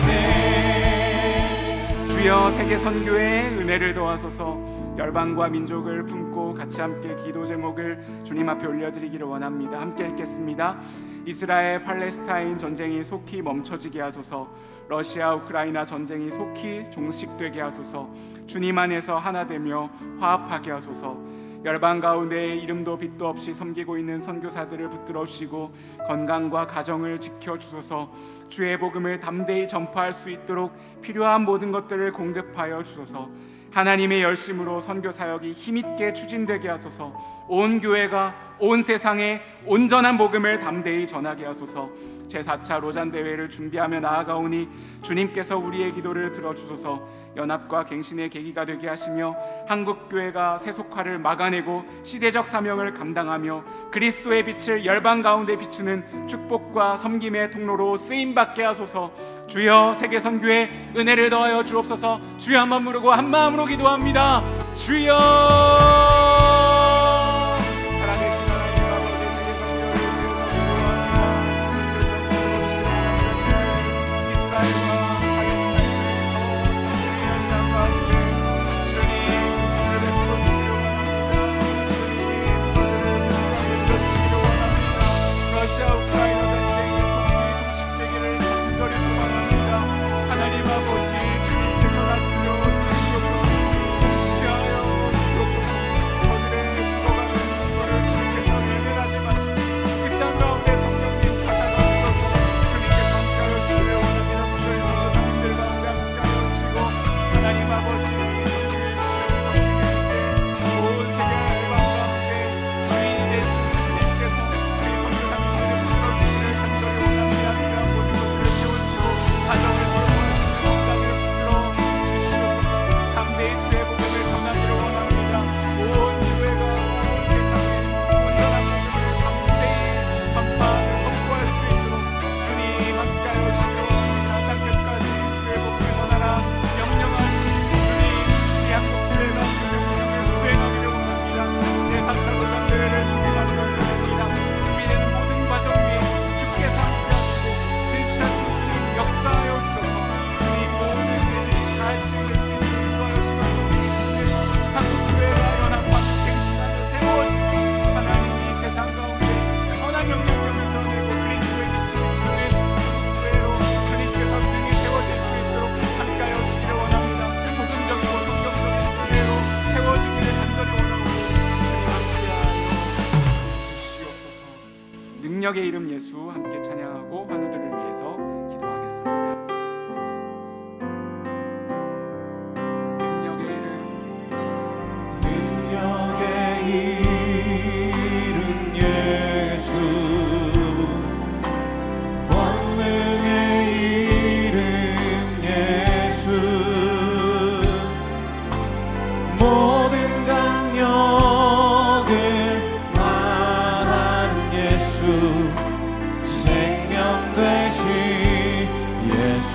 믿네.
주여 세계 선교에 은혜를 더하소서. 열방과 민족을 품고 같이 함께 기도 제목을 주님 앞에 올려드리기를 원합니다. 함께 읽겠습니다. 이스라엘 팔레스타인 전쟁이 속히 멈춰지게 하소서. 러시아 우크라이나 전쟁이 속히 종식되게 하소서. 주님 안에서 하나 되며 화합하게 하소서. 열방 가운데 이름도 빛도 없이 섬기고 있는 선교사들을 붙들어 주시고 건강과 가정을 지켜주소서. 주의 복음을 담대히 전파할 수 있도록 필요한 모든 것들을 공급하여 주소서. 하나님의 열심으로 선교 사역이 힘있게 추진되게 하소서. 온 교회가 온 세상에 온전한 복음을 담대히 전하게 하소서. 제4차 로잔 대회를 준비하며 나아가오니 주님께서 우리의 기도를 들어주소서. 연합과 갱신의 계기가 되게 하시며 한국교회가 세속화를 막아내고 시대적 사명을 감당하며 그리스도의 빛을 열방 가운데 비추는 축복과 섬김의 통로로 쓰임받게 하소서. 주여, 세계 선교에 은혜를 더하여 주옵소서. 주여 한번 부르고 한 마음으로 기도합니다. 주여. 살아계신 하나님 아버지, 세계 선교를 이스라엘과 러시아 우크라이나 전쟁이 속히 종식되기를 간절히 소망합니다. 하나님 아버지, 주님께서 나서려 주시옵소서. 통치하여 주옵소서. 저들의 죽어가는 것을 주님께서 외면하지 마시고 그 땅 가운데 성령님 찾아가셔서 주님께서 함께하여 주시기를 원합니다. 성도의 선교사님들 가운데 함께하여 주시고 하나님 아버지, 온 세계 열방 가운데 주인이 되신 주님께서 우리 선교사님들을 불러주시기를 간절히 원합니다. 필요한 모든 것들을 채우시고 가정을 돌보시는 영광을 불러주시옵소서. 담대히 주의 복음을 전하기를 원합니다. 온 교회가 온 세상에 온전한 복음을 담대히 전파하며 선포할 수 있도록 주님 함께하여 주시기를 원합니다. 땅끝까지 주의 복음을 전하라 명령하신 주님, 이 한국교회가 주의 복음을 수행하기를 원합니다. 제4차 로잔 대회를 준비하기를 원합니다. 준비되는 모든 과정 위에 주께서 함께하시고 신실하신 주님 역사하여 주셔서 주님 모든 일들이 잘 진행될 수 있도록 인도하시고 한국교회가 연합과 갱신하며 세워지고 하나님이 세상 가운데 선한 영향력을 드러내고 그리스도의 빛을 주는 한국교회로 주님께서 능히 세워질 수 있도록 함께하여 주시기를 원합니다. 복음적이고 성경적인 교회로 세워지기를 간절히 원하고 주님 함께하여 주시옵소서. 능력의 이름 예수 함께 찬양하고 환우들을 위해서 기도하겠습니다. 능력의 이름,
능력의 이름 예수, 권능의 이름 예수, 모든 강력을 바란 예수, 생명 되신 예수,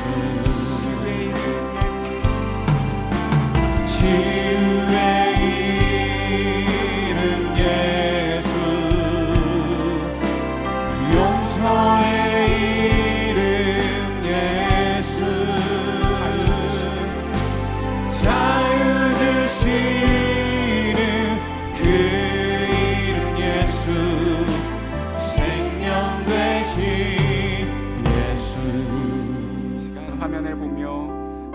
치유의 이름 예수,
치유의 이름 예수, 용서의 이름 예수, 자유 주시는 그 이름 예수, 생명 되신 예수.
시간 화면을 보며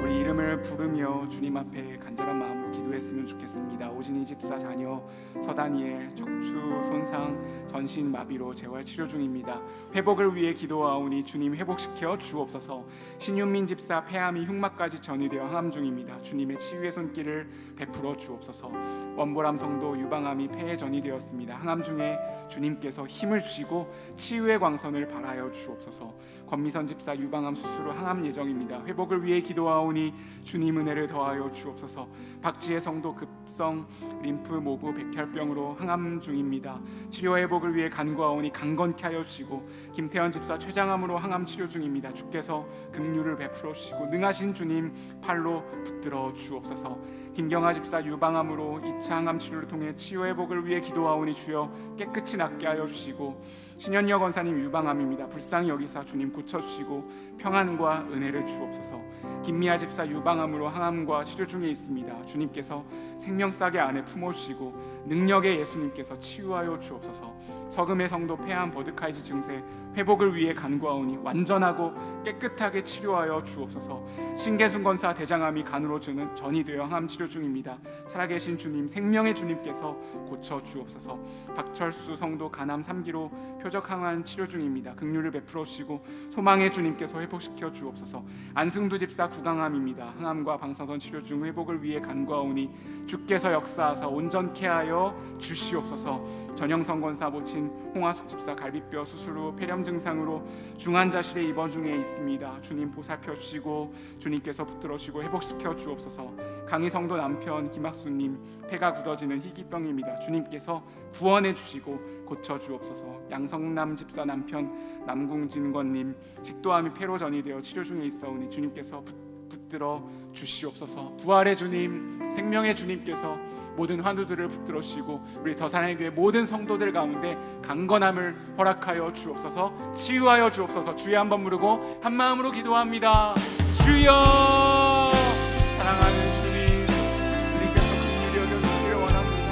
우리 이름을 부르며 주님 앞에 간절한 마음으로 기도했으면 좋겠습니다. 오진희 집사 자녀 서다니엘 척추 손상 전신 마비로 재활 치료 중입니다. 회복을 위해 기도하오니 주님 회복시켜 주옵소서. 신윤민 집사 폐암이 흉막까지 전이되어 항암 중입니다. 주님의 치유의 손길을 베풀어 주옵소서. 원보람 성도 유방암이 폐에 전이되었습니다. 항암 중에 주님께서 힘을 주시고 치유의 광선을 발하여 주옵소서. 권미선 집사 유방암 수술 후 항암 예정입니다. 회복을 위해 기도하오니 주님 은혜를 더하여 주옵소서. 박지혜 성도 급성 림프 모브 백혈병으로 항암 중입니다. 치료 회복을 위해 간구하오니 강건케 하여 주시고 김태현 집사 췌장암으로 항암 치료 중입니다. 주께서 긍휼을 베풀어 주시고 능하신 주님 팔로 붙들어 주옵소서. 김경아 집사 유방암으로 2차 항암 치료를 통해 치유 회복을 위해 기도하오니 주여 깨끗이 낫게 하여 주시고 신현여 권사님 유방암입니다. 불쌍히 여기사 주님 고쳐주시고 평안과 은혜를 주옵소서. 김미아 집사 유방암으로 항암과 치료 중에 있습니다. 주님께서 생명싸게 안에 품어주시고 능력의 예수님께서 치유하여 주옵소서. 서금의 성도 폐암 버드카이즈 증세 회복을 위해 간구하오니 완전하고 깨끗하게 치료하여 주옵소서. 신계순 권사 대장암이 간으로 전이 되어 항암 치료 중입니다. 살아계신 주님, 생명의 주님께서 고쳐 주옵소서. 박철수 성도 간암 3기로 표적 항암 치료 중입니다. 긍휼을 베풀어 주시고 소망의 주님께서 회복시켜 주옵소서. 안승두 집사 구강암입니다. 항암과 방사선 치료 중 회복을 위해 간구하오니 주께서 역사하사 온전케 하여 주시옵소서. 전영성 권사 모친 홍화숙 집사 갈비뼈 수술 후 폐렴 증상으로 중환자실에 입원 중에 있습니다. 주님 보살펴 주시고 주님께서 붙들어 주시고 회복시켜 주옵소서. 강희 성도 남편 김학수님 폐가 굳어지는 희귀병입니다. 주님께서 구원해 주시고 고쳐 주옵소서. 양성남 집사 남편 남궁진권님 식도암이 폐로 전이되어 치료 중에 있사오니 주님께서 붙들어 주시옵소서. 부활의 주님, 생명의 주님께서 모든 환우들을 붙들어 주시고 우리 더사랑의 교회 모든 성도들 가운데 강건함을 허락하여 주옵소서. 치유하여 주옵소서. 주여 한번 부르고 한 마음으로 기도합니다. 주여, 사랑하는 주님, 주님께서 긍휼히 여겨주시기를 원합니다.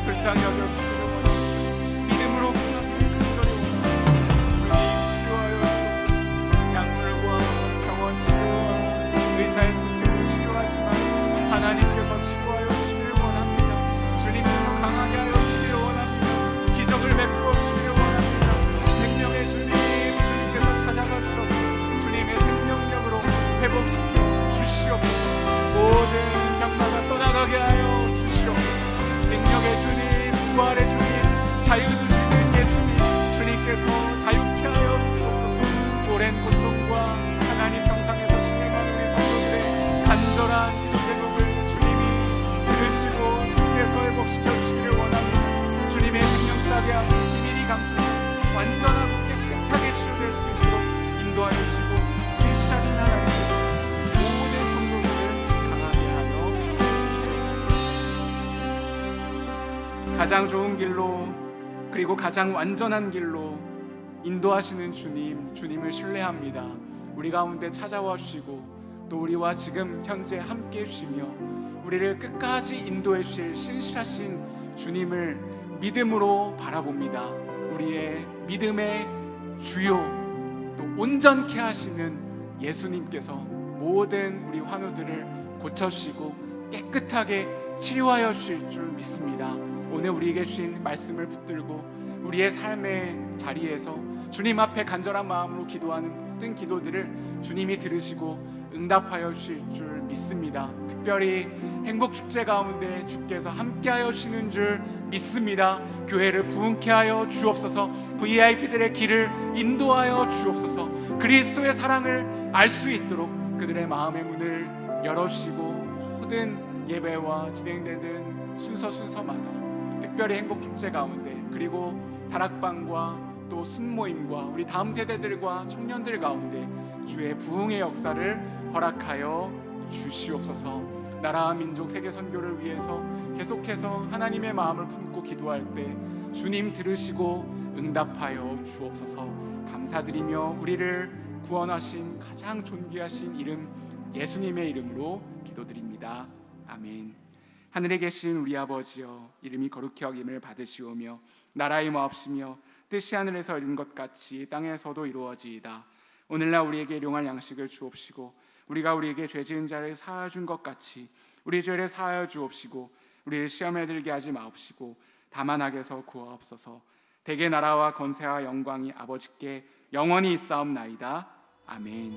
불쌍히 여겨주시기를 원합니다. 믿음으로 간절히 원합니다. 주님 치유하여 주옵소서. 약물과 병원 치료와 의사의 손길로 치료하지만 하나님께서 치료하여 주시기를 원합니다. 주님께서 강하게 하여 주시기를 원합니다. 기적을 베풀어 주시기를 원합니다. 생명의 주님, 주님께서 찾아가 주셔서 주님의 생명력으로 회복시켜 주시옵소서. 모든 병마가 떠나가게 하여 주시옵소서. 능력의 주님, 부활의 주님, 자유 주시는 예수님, 주님께서 자유케 하여 주시옵소서. 오랜 고통과 하나님 평상에서 신행하는 우리 성도들의 간절한 기도 제목을 주님이 들으시고 주께서 회복시켜 주시기를 원합니다. 주님의 생명싸게 하는 비밀이 감추고 완전하고 깨끗하게 치료될 수 있도록 인도하여 주시고 신실하신 하나님께서 모든 성도들을 강하게 하여 주시옵소서. 가장 좋은 길로 그리고 가장 완전한 길로 인도하시는 주님, 주님을 신뢰합니다. 우리 가운데 찾아와 주시고 또 우리와 지금 현재 함께 해주시며 우리를 끝까지 인도해 주실 신실하신 주님을 믿음으로 바라봅니다. 우리의 믿음의 주요 또 온전케 하시는 예수님께서 모든 우리 환우들을 고쳐주시고 깨끗하게 치료하여 주실 줄 믿습니다. 오늘 우리에게 주신 말씀을 붙들고 우리의 삶의 자리에서 주님 앞에 간절한 마음으로 기도하는 모든 기도들을 주님이 들으시고 응답하여 주실 줄 믿습니다. 특별히 행복축제 가운데 주께서 함께하여 주시는 줄 믿습니다. 교회를 부흥케 하여 주옵소서. VIP들의 길을 인도하여 주옵소서. 그리스도의 사랑을 알 수 있도록 그들의 마음의 문을 열어주시고 모든 예배와 진행되는 순서마다 특별히 행복축제 가운데 그리고 다락방과 또 순모임과 우리 다음 세대들과 청년들 가운데 주의 부흥의 역사를 허락하여 주시옵소서. 나라와 민족 세계 선교를 위해서 계속해서 하나님의 마음을 품고 기도할 때 주님 들으시고 응답하여 주옵소서. 감사드리며 우리를 구원하신 가장 존귀하신 이름 예수님의 이름으로 기도드립니다. 아멘. 하늘에 계신 우리 아버지여, 이름이 거룩히 여김을 받으시오며 나라의 마옵시며 뜻이 하늘에서 이룬 것 같이 땅에서도 이루어지이다. 오늘날 우리에게 일용할 양식을 주옵시고 우리가 우리에게 죄 지은 자를 사하여 준 것 같이 우리 죄를 사하여 주옵시고 우리를 시험에 들게 하지 마옵시고 다만 악에서 구하옵소서. 대개 나라와 권세와 영광이 아버지께 영원히 있사옵나이다. 아멘.